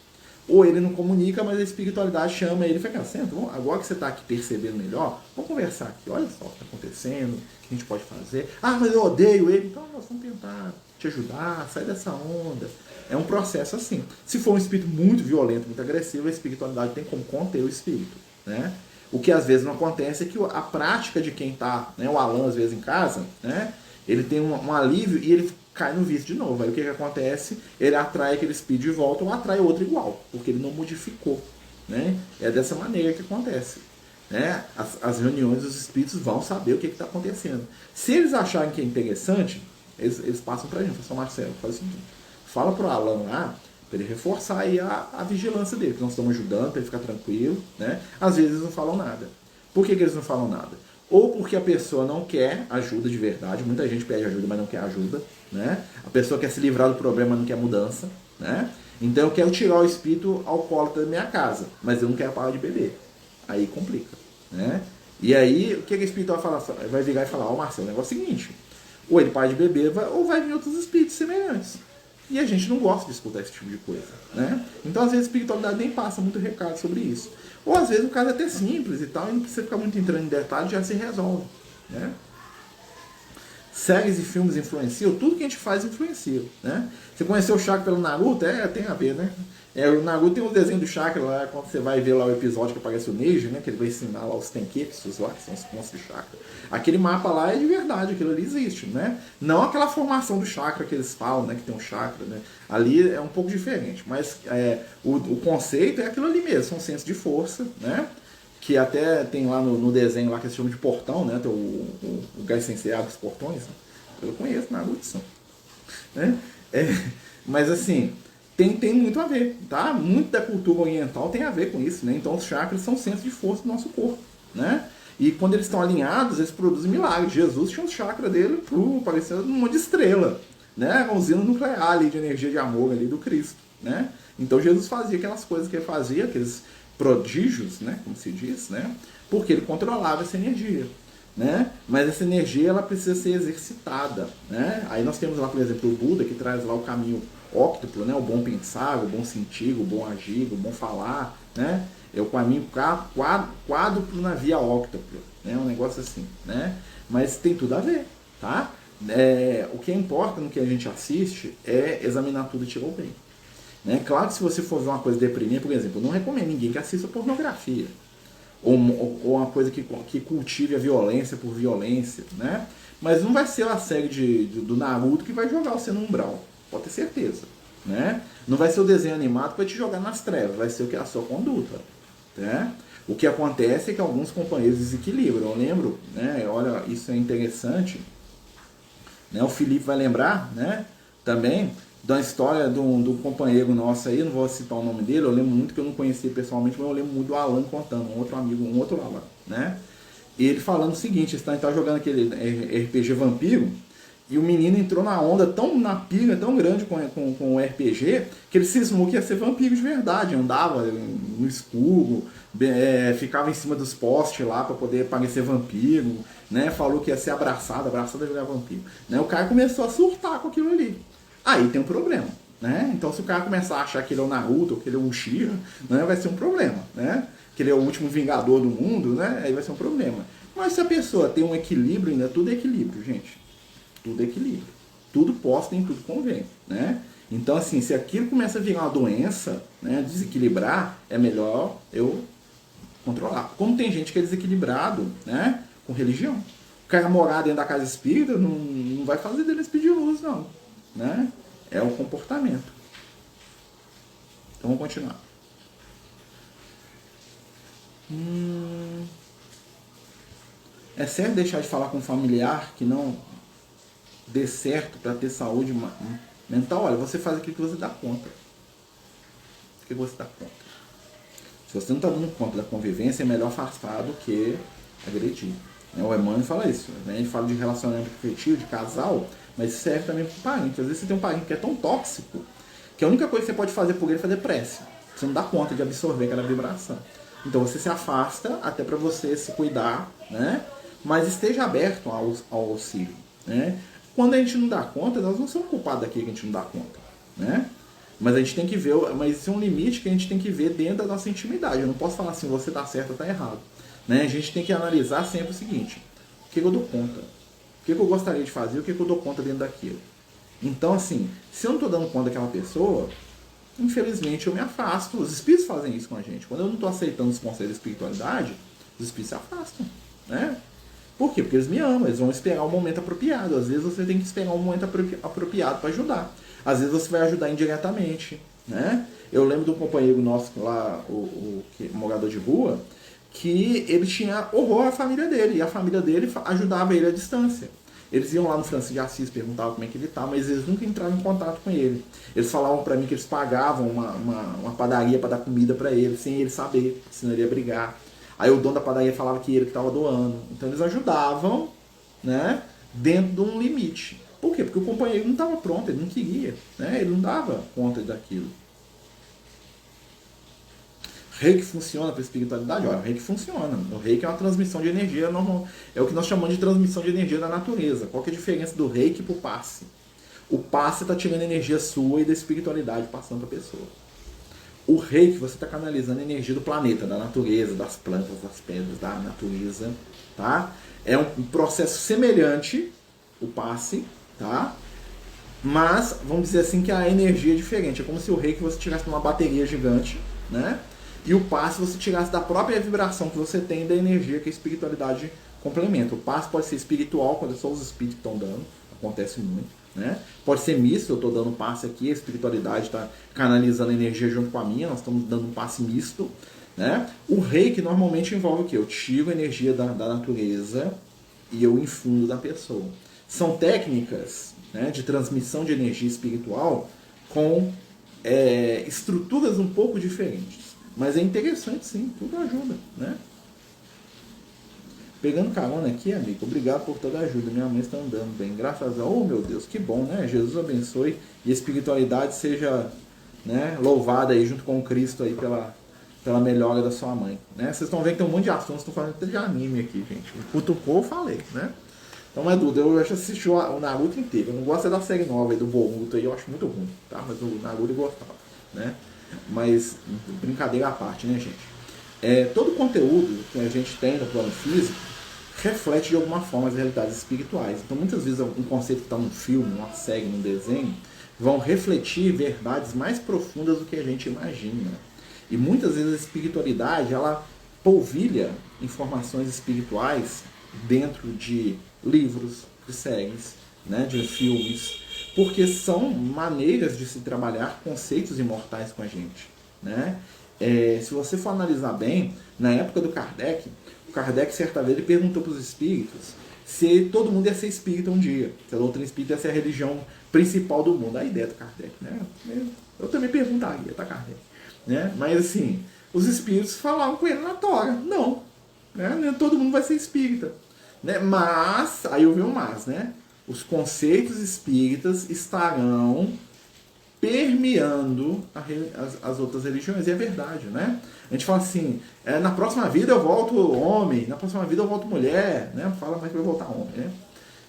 Ou ele não comunica, mas a espiritualidade chama ele e fala, senta, agora que você está aqui percebendo melhor, vamos conversar aqui, olha só o que está acontecendo, o que a gente pode fazer. Ah, mas eu odeio ele, então nós vamos tentar te ajudar, sair dessa onda. É um processo assim. Se for um espírito muito violento, muito agressivo, a espiritualidade tem como conter o espírito. Né? O que às vezes não acontece é que a prática de quem está, né, o Alan às vezes em casa, né, ele tem um alívio e ele cai no vício de novo. Aí o que acontece? Ele atrai aquele espírito de volta ou atrai outro igual, porque ele não modificou. Né? É dessa maneira que acontece. Né? As reuniões dos espíritos vão saber o que está acontecendo. Se eles acharem que é interessante, eles passam para a gente. Falam, Marcelo, faz o seguinte, fala para o Alan lá, para ele reforçar aí a vigilância dele, que nós estamos ajudando, para ele ficar tranquilo. Né? Às vezes eles não falam nada. Por que eles não falam nada? Ou porque a pessoa não quer ajuda de verdade, muita gente pede ajuda, mas não quer ajuda, né? A pessoa quer se livrar do problema, mas não quer mudança, né? Então eu quero tirar o espírito alcoólatra da minha casa, mas eu não quero parar de beber. Aí complica, né? E aí, o que o espírito vai falar? Vai virar e falar, ó, Marcelo, o negócio é o seguinte, ou ele para de beber, ou vai vir outros espíritos semelhantes. E a gente não gosta de escutar esse tipo de coisa, né? Então, às vezes, a espiritualidade nem passa muito recado sobre isso. Ou, às vezes, o caso é até simples e tal, e não precisa ficar muito entrando em detalhes, já se resolve, né? Séries e filmes influenciam, tudo que a gente faz influencia, né? Você conheceu o Chakra pelo Naruto? Tem a ver, né? O Naruto tem um desenho do Chakra lá, quando você vai ver lá o episódio que aparece o Neji, né? Que ele vai ensinar lá os Tenketsus lá, que são os pontos de Chakra. Aquele mapa lá é de verdade, aquilo ali existe, né? Não aquela formação do Chakra que eles falam, né? Que tem um Chakra, né? Ali é um pouco diferente, mas o conceito é aquilo ali mesmo, são centros de força, né? Que até tem lá no desenho lá que se chama de portão, né? Tem o Gai Sensei abre os portões. Né? Eu conheço Naruto, né? Mas assim, tem muito a ver, tá? Muito da cultura oriental tem a ver com isso, né? Então os chakras são centros de força do nosso corpo, né? E quando eles estão alinhados, eles produzem milagres. Jesus tinha um chakra dele parecendo uma de estrela, né? Uma usina nuclear ali de energia de amor ali do Cristo, né? Então Jesus fazia aquelas coisas que ele fazia, aqueles prodígios, né, como se diz, né, porque ele controlava essa energia, né, mas essa energia ela precisa ser exercitada, né, aí nós temos lá, por exemplo, o Buda que traz lá o caminho óctuplo, né, o bom pensar, o bom sentir, o bom agir, o bom falar, né, é o caminho quádruplo na via óctuplo, né, um negócio assim, né, mas tem tudo a ver, tá, o que importa no que a gente assiste é examinar tudo e tirar o bem. Né? Claro que se você for ver uma coisa deprimente, por exemplo, eu não recomendo ninguém que assista pornografia. Ou uma coisa que cultive a violência por violência. Né? Mas não vai ser a série do Naruto que vai jogar você no umbral. Pode ter certeza. Né? Não vai ser o desenho animado que vai te jogar nas trevas. Vai ser o que é a sua conduta. Né? O que acontece é que alguns companheiros desequilibram. Eu lembro, né? Olha, isso é interessante. Né? O Felipe vai lembrar, né? Também da história do companheiro nosso aí, não vou citar o nome dele, eu lembro muito que eu não conhecia pessoalmente, mas eu lembro muito do Alan contando, um outro amigo, um outro Alan, né? E ele falando o seguinte, ele tá jogando aquele RPG Vampiro, E o menino entrou na onda, na pilha tão grande com o RPG, que ele cismou que ia ser vampiro de verdade. Andava no escuro, ficava em cima dos postes lá para poder parecer vampiro, né? Falou que ia ser abraçado ia virar vampiro. Né? O cara começou a surtar com aquilo ali. Aí tem um problema. Né? Então se o cara começar a achar que ele é o Naruto, ou que ele é o Uchiha, né? Vai ser um problema. Né? Que ele é o último vingador do mundo, né? Aí vai ser um problema. Mas se a pessoa tem um equilíbrio, ainda tudo é equilíbrio, gente. Tudo é equilíbrio. Tudo posta em tudo convém, né? Então, assim, se aquilo começa a virar uma doença, né, desequilibrar, é melhor eu controlar. Como tem gente que é desequilibrado, né, com religião. O cara morar dentro da casa espírita não vai fazer dele speed luz, não. Né? É o comportamento. Então, vamos continuar. É certo deixar de falar com um familiar que não dê certo para ter saúde mental? Olha, você faz aquilo que você dá conta. O que você dá conta? Se você não está dando conta da convivência, é melhor afastar do que agredir. O Emmanuel fala isso. Né? Ele fala de relacionamento afetivo, de casal, mas isso serve também para o parente. Às vezes você tem um parente que é tão tóxico que a única coisa que você pode fazer por ele é fazer prece. Você não dá conta de absorver aquela vibração. Então você se afasta até para você se cuidar, né? Mas esteja aberto ao auxílio. Né? Quando a gente não dá conta, nós não somos culpados daquilo que a gente não dá conta, né? Mas a gente tem que ver, mas isso é um limite que a gente tem que ver dentro da nossa intimidade. Eu não posso falar assim, você tá certo ou tá errado, né? A gente tem que analisar sempre o seguinte: o que eu dou conta? O que eu gostaria de fazer? O que eu dou conta dentro daquilo? Então, assim, se eu não tô dando conta daquela pessoa, infelizmente eu me afasto. Os espíritos fazem isso com a gente. Quando eu não tô aceitando os conselhos da espiritualidade, os espíritos se afastam, né? Por quê? Porque eles me amam, eles vão esperar o momento apropriado. Às vezes você tem que esperar um momento apropriado para ajudar. Às vezes você vai ajudar indiretamente, né? Eu lembro de um companheiro nosso lá, o morador de rua, que ele tinha horror à família dele, e a família dele ajudava ele à distância. Eles iam lá no Francisco de Assis, perguntavam como é que ele tá, mas eles nunca entravam em contato com ele. Eles falavam para mim que eles pagavam uma padaria para dar comida para ele, sem ele saber, senão ele ia brigar. Aí o dono da padaria falava que ele que estava doando. Então eles ajudavam, né, dentro de um limite. Por quê? Porque o companheiro não estava pronto, ele não queria, né, ele não dava conta daquilo. Reiki funciona para a espiritualidade? Olha, o Reiki funciona. O Reiki é uma transmissão de energia normal. É o que nós chamamos de transmissão de energia da natureza. Qual que é a diferença do Reiki para o passe? O passe está tirando energia sua e da espiritualidade passando para a pessoa. O Reiki, você está canalizando a energia do planeta, da natureza, das plantas, das pedras, da natureza, tá? É um processo semelhante, o passe, tá? Mas, vamos dizer assim, que a energia é diferente. É como se o Reiki você tirasse de uma bateria gigante, né? E o passe você tirasse da própria vibração que você tem da energia que a espiritualidade complementa. O passe pode ser espiritual, quando são os espíritos que estão dando, acontece muito. Né? Pode ser misto, eu estou dando um passe aqui, a espiritualidade está canalizando energia junto com a minha, nós estamos dando um passe misto. Né? O Reiki normalmente envolve o quê? Eu tiro a energia da natureza e eu infundo da pessoa. São técnicas, né, de transmissão de energia espiritual com estruturas um pouco diferentes. Mas é interessante sim, tudo ajuda. Né? Pegando carona aqui, amigo, obrigado por toda a ajuda. Minha mãe está andando bem, graças a... Oh, meu Deus, que bom, né? Jesus abençoe e a espiritualidade seja, né, louvada aí junto com o Cristo aí pela melhora da sua mãe. Né? Vocês estão vendo que tem um monte de assuntos, estou falando até de anime aqui, gente. O Cutucou eu falei, né? Então, mas Duda, eu já assisti o Naruto inteiro. Eu não gosto da série nova aí do Boruto aí, eu acho muito ruim, tá? Mas o Naruto eu gostava, né? Mas, brincadeira à parte, né, gente? Todo conteúdo que a gente tem no plano físico reflete de alguma forma as realidades espirituais. Então muitas vezes um conceito que está num filme, numa série, num desenho, vão refletir verdades mais profundas do que a gente imagina. E muitas vezes a espiritualidade, ela polvilha informações espirituais dentro de livros, de séries, né, de filmes, porque são maneiras de se trabalhar conceitos imortais com a gente. Né? Se você for analisar bem, na época do Kardec, certa vez, ele perguntou para os espíritos se todo mundo ia ser espírita um dia, se a doutrina espírita ia ser a religião principal do mundo. A ideia do Kardec, né? Eu também perguntaria, tá, Kardec? Né? Mas assim, os espíritos falavam com ele na tora, não, né? Todo mundo vai ser espírita. Né? Mas, aí eu vi um mas, né? os conceitos espíritas estarão permeando as outras religiões. E é verdade, né? A gente fala assim, na próxima vida eu volto homem, na próxima vida eu volto mulher, né? Fala mais que vai voltar homem, né?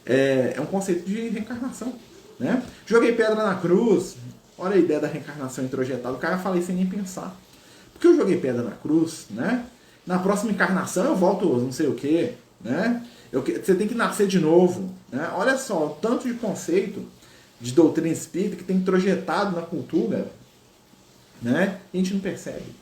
É um conceito de reencarnação, né? Joguei pedra na cruz, olha a ideia da reencarnação introjetada, o cara fala isso sem nem pensar. Porque eu joguei pedra na cruz, né? Na próxima encarnação eu volto não sei o quê, né? Você tem que nascer de novo, né? Olha só, o tanto de conceito de doutrina espírita que tem introjetado na cultura, né? E a gente não percebe,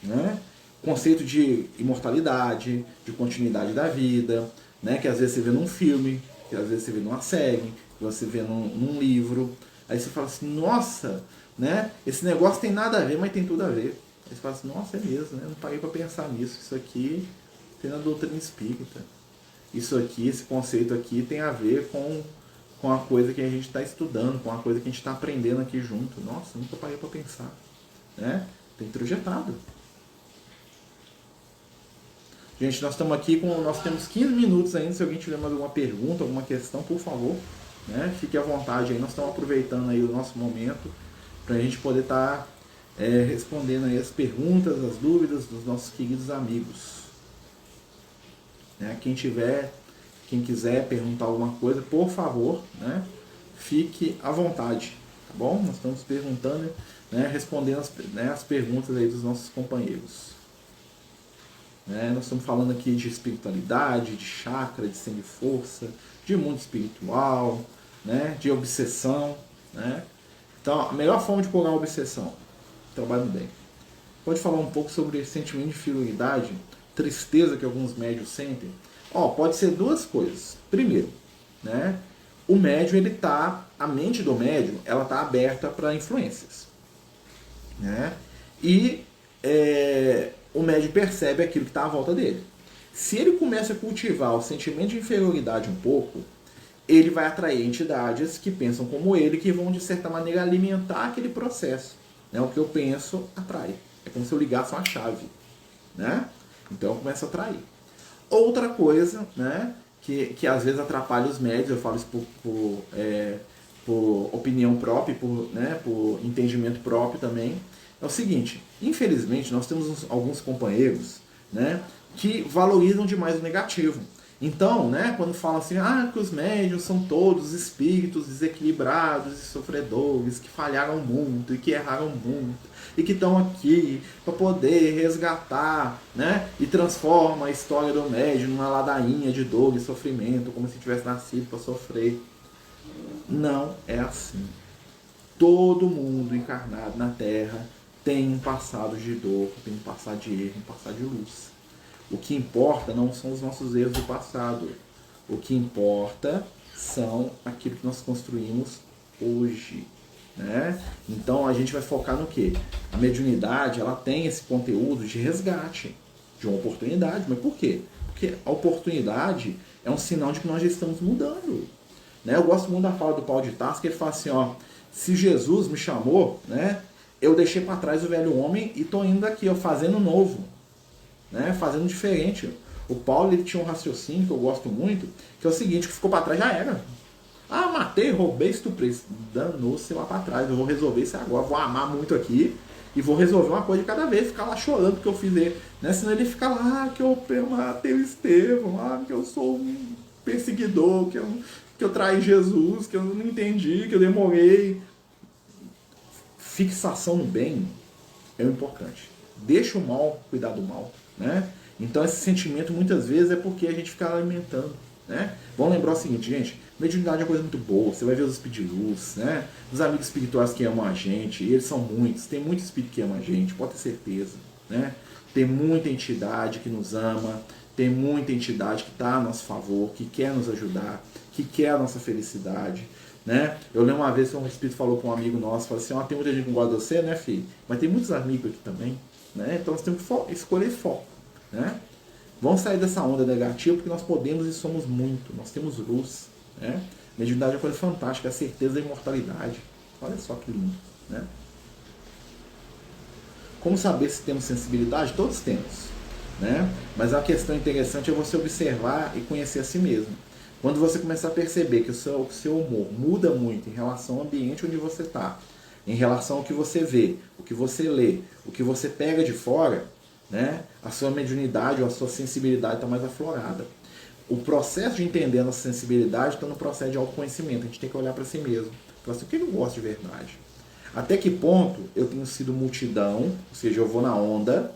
né? Conceito de imortalidade, de continuidade da vida, né? Que às vezes você vê num filme, que às vezes você vê numa série, que você vê num livro. Aí você fala assim, nossa, né? Esse negócio tem nada a ver, mas tem tudo a ver. Aí você fala assim, nossa, é mesmo, né? Eu não parei para pensar nisso. Isso aqui tem na doutrina espírita. Isso aqui, esse conceito aqui tem a ver com a coisa que a gente está estudando, com a coisa que a gente está aprendendo aqui junto. Nossa, nunca parei para pensar, né? Tem introjetado. Gente, nós estamos aqui nós temos 15 minutos ainda. Se alguém tiver mais alguma pergunta, alguma questão, por favor, né? Fique à vontade aí. Nós estamos aproveitando aí o nosso momento para a gente poder estar respondendo aí as perguntas, as dúvidas dos nossos queridos amigos. Né? Quem quiser perguntar alguma coisa, por favor, né? Fique à vontade, tá bom? Nós estamos perguntando, né? Respondendo as perguntas aí dos nossos companheiros. Nós estamos falando aqui de espiritualidade, de chakra, de semi-força, de mundo espiritual, né? De obsessão, né? Então, a melhor forma de curar a obsessão, trabalhando bem. Pode falar um pouco sobre sentimento de inferioridade, tristeza que alguns médios sentem? Pode ser duas coisas. Primeiro, né? O médium, a mente do médium, ela está aberta para influências, né? E o médium percebe aquilo que está à volta dele. Se ele começa a cultivar o sentimento de inferioridade um pouco, ele vai atrair entidades que pensam como ele, que vão, de certa maneira, alimentar aquele processo. Né? O que eu penso atrai. É como se eu ligasse uma chave, né? Então eu começo a atrair. Outra coisa, né, que às vezes atrapalha os médios, eu falo isso por opinião própria, por entendimento próprio também, é o seguinte: infelizmente nós temos alguns companheiros, né, que valorizam demais o negativo. Então, né, quando falam assim, que os médiuns são todos espíritos desequilibrados e sofredores, que falharam muito e que erraram muito, e que estão aqui para poder resgatar, né, e transforma a história do médium numa ladainha de dor e sofrimento, como se tivesse nascido para sofrer. Não é assim. Todo mundo encarnado na Terra tem um passado de dor, tem um passado de erro, um passado de luz. O que importa não são os nossos erros do passado. O que importa são aquilo que nós construímos hoje, né? Então a gente vai focar no quê? A mediunidade, ela tem esse conteúdo de resgate, de uma oportunidade. Mas por quê? Porque a oportunidade é um sinal de que nós já estamos mudando, né? Eu gosto muito da fala do Paulo de Tarso, que ele fala assim, se Jesus me chamou, né, eu deixei para trás o velho homem e estou indo aqui, fazendo novo, né, fazendo diferente. O Paulo, ele tinha um raciocínio que eu gosto muito, que é o seguinte: que ficou para trás já era. Matei, roubei, estuprei, danou-se lá para trás, eu vou resolver isso agora, vou amar muito aqui e vou resolver uma coisa de cada vez, ficar lá chorando porque eu fiz ele, né? Senão ele fica lá, que eu matei o Estevão, que eu sou um perseguidor, que eu traí Jesus, que eu não entendi, que eu demorei. Fixação no bem é o importante. Deixa o mal cuidar do mal, né? Então esse sentimento muitas vezes é porque a gente fica alimentando, né? Vamos lembrar o seguinte, gente: mediunidade é uma coisa muito boa. Você vai ver os espíritos de luz, né? Os amigos espirituais que amam a gente, eles são muitos. Tem muito espírito que ama a gente, pode ter certeza, né? Tem muita entidade que nos ama, tem muita entidade que está a nosso favor, que quer nos ajudar, que quer a nossa felicidade, né? Eu lembro uma vez que um espírito falou para um amigo nosso, falou assim: tem muita gente que não gosta de você, né, filho? Mas tem muitos amigos aqui também, né? Então nós temos que escolher foco, né? Vamos sair dessa onda negativa, porque nós podemos e somos muito. Nós temos luz, né? Mediunidade é uma coisa fantástica, a certeza da imortalidade. Olha só que lindo, né? Como saber se temos sensibilidade? Todos temos, né? Mas a questão interessante é você observar e conhecer a si mesmo. Quando você começar a perceber que o seu humor muda muito em relação ao ambiente onde você está, em relação ao que você vê, o que você lê, o que você pega de fora, né, a sua mediunidade ou a sua sensibilidade está mais aflorada. O processo de entender a nossa sensibilidade está no processo de autoconhecimento. A gente tem que olhar para si mesmo. Falar assim, o que eu gosto de verdade? Até que ponto eu tenho sido multidão, ou seja, eu vou na onda.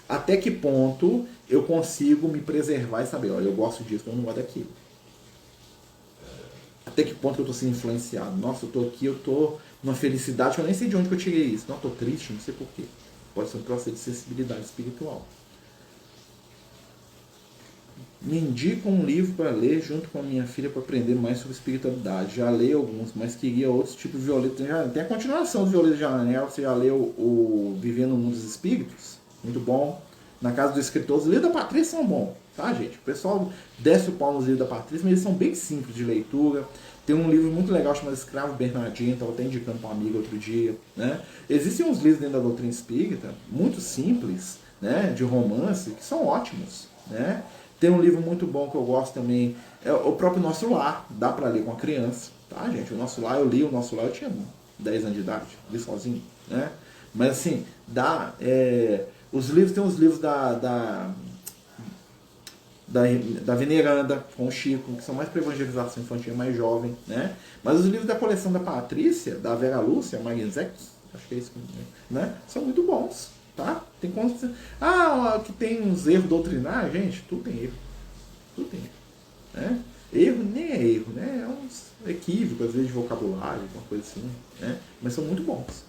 Até que ponto eu consigo me preservar e saber, olha, eu gosto disso, mas eu não gosto daquilo. Até que ponto eu estou sendo influenciado? Nossa, eu estou aqui, eu estou numa felicidade, eu nem sei de onde que eu tirei isso. Não, estou triste, não sei porquê. Pode ser um processo de sensibilidade espiritual. Me indica um livro para ler junto com a minha filha para aprender mais sobre espiritualidade. Já leio alguns, mas queria outros tipos de Violeta. Tem a continuação do Violeta de Anel. Você já leu o Vivendo no Mundo dos Espíritos? Muito bom. Na Casa do Escritor, os livros da Patrícia são bons, tá, gente? O pessoal desce o pau nos livros da Patrícia, mas eles são bem simples de leitura. Tem um livro muito legal chamado Escravo Bernardino, estava até indicando para um amigo outro dia, né? Existem uns livros dentro da doutrina espírita, muito simples, né, de romance, que são ótimos, né? Tem um livro muito bom que eu gosto também, é o próprio Nosso Lar, dá para ler com a criança, tá, gente? O Nosso Lar, eu li o Nosso Lar, eu tinha 10 anos de idade, li sozinho, né? Mas assim, os livros, tem os livros da Veneranda, com o Chico, que são mais para evangelização infantil, mais jovem, né? Mas os livros da coleção da Patrícia, da Vera Lúcia Marinzec, acho que é isso, né? São muito bons, tá? Tem conta. Que tem uns erros doutrinários, gente, tudo tem erro. Tudo tem erro, né? Erro nem é erro, né? É uns equívocos, às vezes, de vocabulário, alguma coisa assim, né? Mas são muito bons.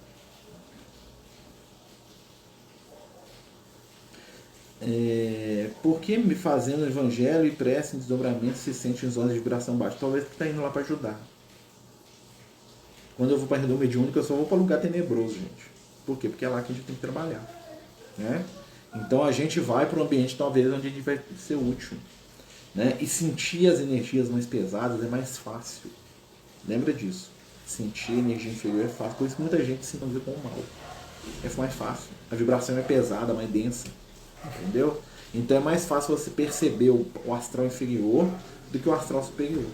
Por que me fazendo evangelho e prece em desdobramento se sente em zonas de vibração baixa? Talvez porque está indo lá para ajudar. Quando eu vou para a redoma mediúnica, eu só vou para lugar tenebroso, gente. Por quê? Porque é lá que a gente tem que trabalhar, né? Então a gente vai para um ambiente talvez onde a gente vai ser útil, né? E sentir as energias mais pesadas é mais fácil. Lembra disso? Sentir energia inferior é fácil. Por isso que muita gente se sintoniza com o mal. É mais fácil. A vibração é pesada, mais densa. Entendeu? Então é mais fácil você perceber o astral inferior do que o astral superior.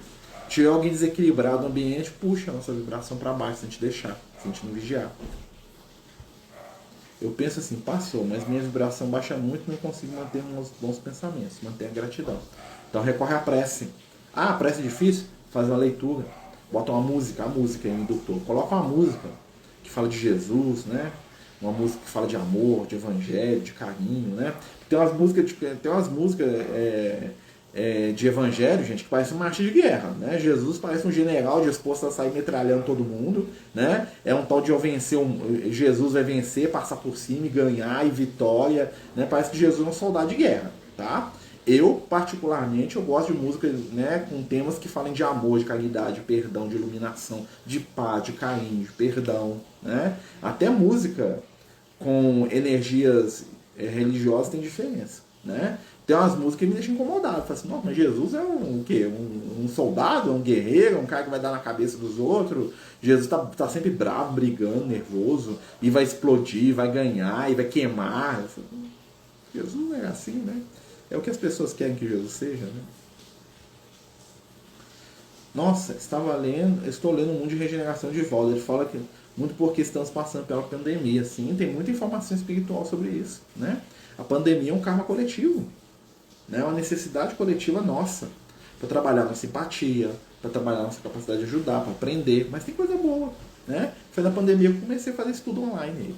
Tiver alguém desequilibrado no ambiente, puxa a nossa vibração para baixo, se a gente deixar, se a gente não vigiar. Eu penso assim, passou, mas minha vibração baixa muito, não consigo manter uns bons pensamentos, manter a gratidão. Então recorre à prece. A prece é difícil? Faz uma leitura. Bota uma música, a música aí no indutor. Coloca uma música que fala de Jesus, né? Uma música que fala de amor, de evangelho, de carinho, né? Tem umas músicas de evangelho, gente, que parece uma marcha de guerra, né? Jesus parece um general disposto a sair metralhando todo mundo, né? É um tal de Jesus vai vencer, passar por cima e ganhar, e vitória, né? Parece que Jesus é um soldado de guerra, tá? Eu, particularmente, eu gosto de músicas, né, com temas que falem de amor, de caridade, de perdão, de iluminação, de paz, de carinho, de perdão, né? Até música com energias religiosas tem diferença, né? Tem umas músicas que me deixam incomodado. Falo assim, nossa, mas Jesus é o quê? Um soldado, um guerreiro, um cara que vai dar na cabeça dos outros. Jesus tá sempre bravo, brigando, nervoso, e vai explodir, vai ganhar, e vai queimar. Falo, Jesus não é assim, né? É o que as pessoas querem que Jesus seja, né? Nossa, estou lendo um mundo de regeneração de volta. Ele fala que muito porque estamos passando pela pandemia. Sim, tem muita informação espiritual sobre isso, né? A pandemia é um karma coletivo, né? É uma necessidade coletiva nossa para trabalhar nossa simpatia, para trabalhar nossa capacidade de ajudar, para aprender. Mas tem coisa boa, né? Foi na pandemia que eu comecei a fazer estudo online aí,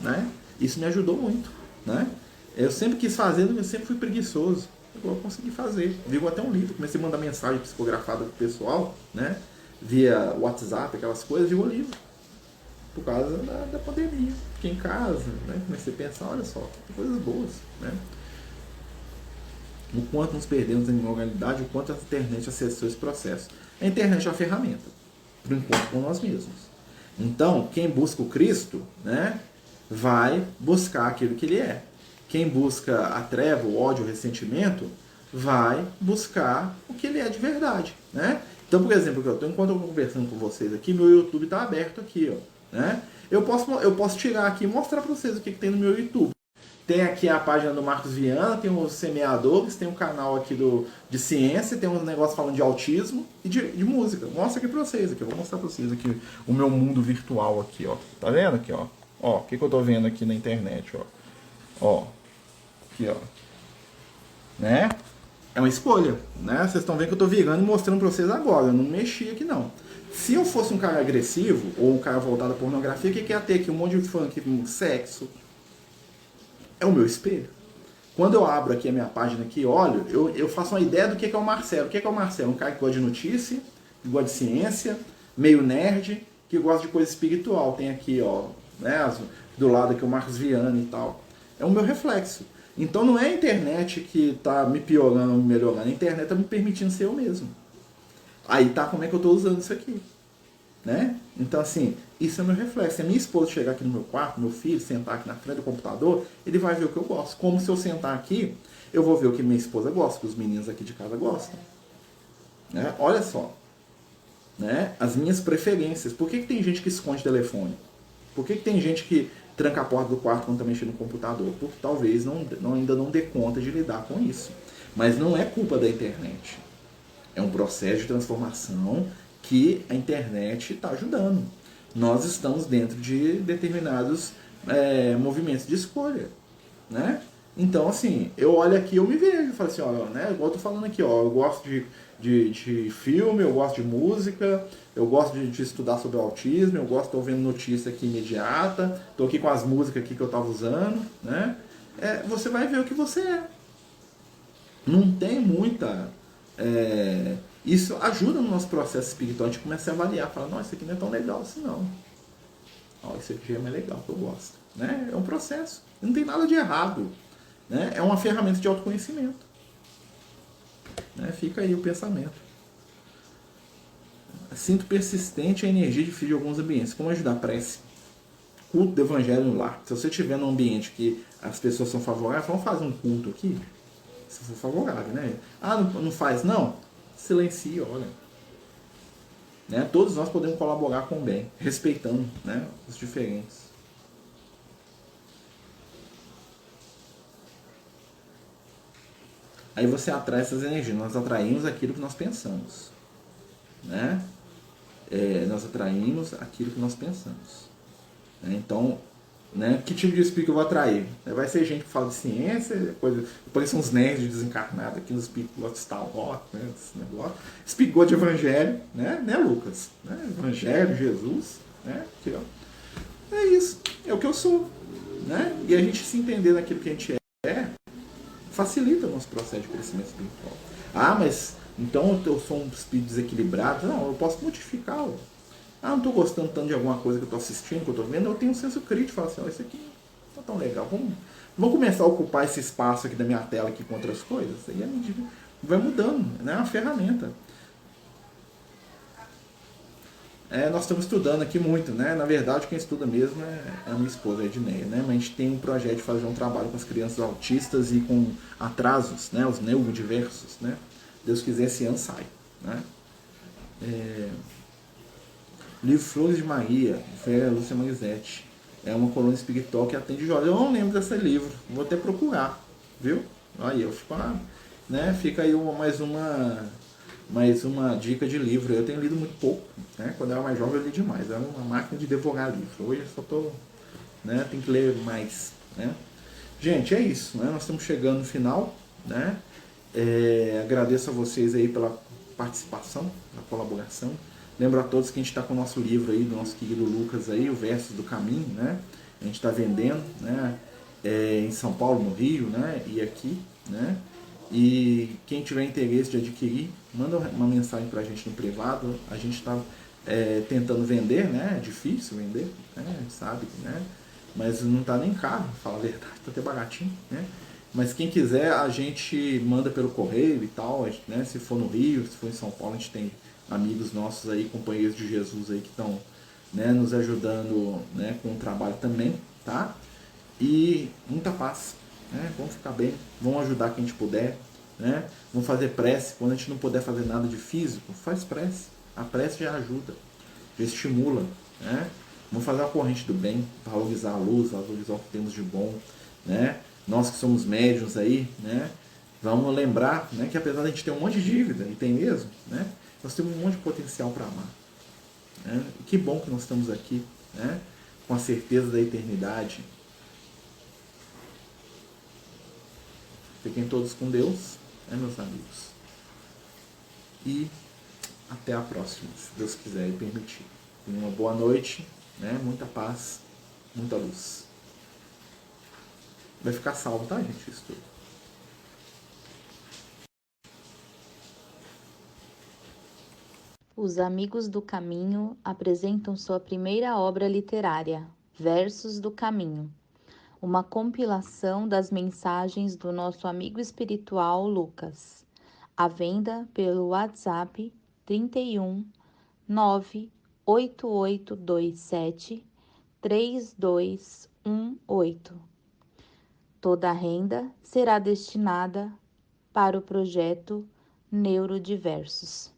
né? Isso me ajudou muito, né? Eu sempre quis fazer, mas eu sempre fui preguiçoso. Agora eu consegui fazer. Viu até um livro, comecei a mandar mensagem psicografada pro pessoal, né? Via WhatsApp, aquelas coisas, viu o livro. Por causa da pandemia. Fiquei em casa, né? Comecei a pensar, olha só, tem coisas boas, né? O quanto nos perdemos em moralidade, o quanto a internet acessou esse processo. A internet é uma ferramenta para o encontro com nós mesmos. Então, quem busca o Cristo, né, vai buscar aquilo que ele é. Quem busca a treva, o ódio, o ressentimento, vai buscar o que ele é de verdade, né? Então, por exemplo, enquanto eu estou conversando com vocês aqui, meu YouTube está aberto aqui, ó, né? Eu posso tirar aqui e mostrar para vocês o que tem no meu YouTube. Tem aqui a página do Marcos Viana, tem os semeadores, tem um canal aqui de ciência, tem um negócio falando de autismo e de música. Mostra aqui pra vocês, aqui. Eu vou mostrar pra vocês aqui o meu mundo virtual aqui, ó. Tá vendo aqui, ó? Ó, o que eu tô vendo aqui na internet, ó. Ó, aqui, ó. Né? É uma escolha, né? Vocês estão vendo que eu tô virando e mostrando pra vocês agora. Eu não mexi aqui, não. Se eu fosse um cara agressivo, ou um cara voltado à pornografia, o que ia ter aqui? Um monte de funk, sexo. É o meu espelho. Quando eu abro aqui a minha página aqui, olho, eu faço uma ideia do que é o Marcelo. O que é o Marcelo? Um cara que gosta de notícia, que gosta de ciência, meio nerd, que gosta de coisa espiritual. Tem aqui, ó, né, do lado aqui o Marcos Viana e tal. É o meu reflexo. Então não é a internet que tá me piorando, me melhorando. A internet tá me permitindo ser eu mesmo. Aí tá como é que eu tô usando isso aqui. Né? Então, assim, isso é meu reflexo. Se a minha esposa chegar aqui no meu quarto, meu filho, sentar aqui na frente do computador, ele vai ver o que eu gosto. Como se eu sentar aqui, eu vou ver o que minha esposa gosta, que os meninos aqui de casa gostam. Né? Olha só. Né? As minhas preferências. Por que tem gente que esconde telefone? Por que tem gente que tranca a porta do quarto quando está mexendo no computador? Porque talvez ainda não dê conta de lidar com isso. Mas não é culpa da internet. É um processo de transformação que a internet está ajudando. Nós estamos dentro de determinados movimentos de escolha, né? Então, assim, eu olho aqui, eu me vejo, falo assim, ó, né? Igual eu tô falando aqui, ó, eu gosto de filme, eu gosto de música, eu gosto de estudar sobre autismo, eu gosto de ouvindo notícia aqui imediata, tô aqui com as músicas aqui que eu tava usando, né? Você vai ver o que você é. Não tem muita... isso ajuda no nosso processo espiritual, a gente começa a avaliar, fala, não, isso aqui não é tão legal assim não. Ó, isso aqui já é mais legal, que eu gosto. Né? É um processo, não tem nada de errado. Né? É uma ferramenta de autoconhecimento. Né? Fica aí o pensamento. Sinto persistente a energia difícil de alguns ambientes. Como ajudar a prece? Culto do evangelho no lar. Se você estiver num ambiente que as pessoas são favoráveis, vamos fazer um culto aqui? Se for favorável, né? Ah, não faz? Não. Silencie, olha. Né? Todos nós podemos colaborar com o bem, respeitando, né, os diferentes. Aí você atrai essas energias. Nós atraímos aquilo que nós pensamos. Né? Nós atraímos aquilo que nós pensamos. Então, né, que tipo de espírito eu vou atrair? Vai ser gente que fala de ciência, depois são uns nerds desencarnados aqui, os espíritos de Star Wars, né, esse negócio. Espírito de evangelho, né, Lucas? Né? Evangelho, Jesus, né? Aqui, ó. É isso, é o que eu sou. Né? E a gente se entender naquilo que a gente facilita o nosso processo de crescimento espiritual. Ah, mas então eu sou um espírito desequilibrado? Não, eu posso modificá-lo. Ah, não estou gostando tanto de alguma coisa que eu estou assistindo, que eu estou vendo, eu tenho um senso crítico, falo assim, ó, isso aqui não está tão legal, vamos começar a ocupar esse espaço aqui da minha tela aqui com outras coisas, aí a medida vai mudando, né? É uma ferramenta. Nós estamos estudando aqui muito, né? Na verdade, quem estuda mesmo é a minha esposa, a Edneia, né? Mas a gente tem um projeto de fazer um trabalho com as crianças autistas e com atrasos, né? Os neurodiversos, né? Deus quiser, esse ano sai, né? Livro Flores de Maria, Vera Lúcia Marizete. É uma coluna espiritual que atende jovens. Eu não lembro desse livro, vou até procurar, viu? Aí eu fico, né? Fica aí mais uma dica de livro. Eu tenho lido muito pouco, né? Quando eu era mais jovem eu li demais, era uma máquina de devorar livro. Hoje eu só tô, né? Tem que ler mais, né? Gente, é isso, né? Nós estamos chegando no final, né? Agradeço a vocês aí pela participação, pela colaboração. Lembro a todos que a gente está com o nosso livro aí, do nosso querido Lucas aí, o Versos do Caminho, né? A gente está vendendo, né? Em São Paulo, no Rio, né? E aqui, né? E quem tiver interesse de adquirir, manda uma mensagem para a gente no privado. A gente está tentando vender, né? É difícil vender, né? A gente sabe, né? Mas não está nem caro, fala a verdade, está até baratinho, né? Mas quem quiser, a gente manda pelo correio e tal, né? Se for no Rio, se for em São Paulo, a gente tem amigos nossos aí, companheiros de Jesus aí que estão, né, nos ajudando, né, com o trabalho também, tá? E muita paz, né? Vamos ficar bem, vamos ajudar quem a gente puder, né? Vamos fazer prece, quando a gente não puder fazer nada de físico, faz prece. A prece já ajuda, já estimula, né? Vamos fazer a corrente do bem, valorizar a luz, valorizar o que temos de bom, né? Nós que somos médiuns aí, né? Vamos lembrar, né, que apesar de a gente ter um monte de dívida, e tem mesmo, né? Nós temos um monte de potencial para amar. Né? E que bom que nós estamos aqui, né? Com a certeza da eternidade. Fiquem todos com Deus, né, meus amigos. E até a próxima, se Deus quiser e permitir. Uma boa noite, né? Muita paz, muita luz. Vai ficar salvo, tá, gente? Isso tudo. Os Amigos do Caminho apresentam sua primeira obra literária, Versos do Caminho, uma compilação das mensagens do nosso amigo espiritual Lucas, à venda pelo WhatsApp 31 98827 3218. Toda a renda será destinada para o projeto Neurodiversos.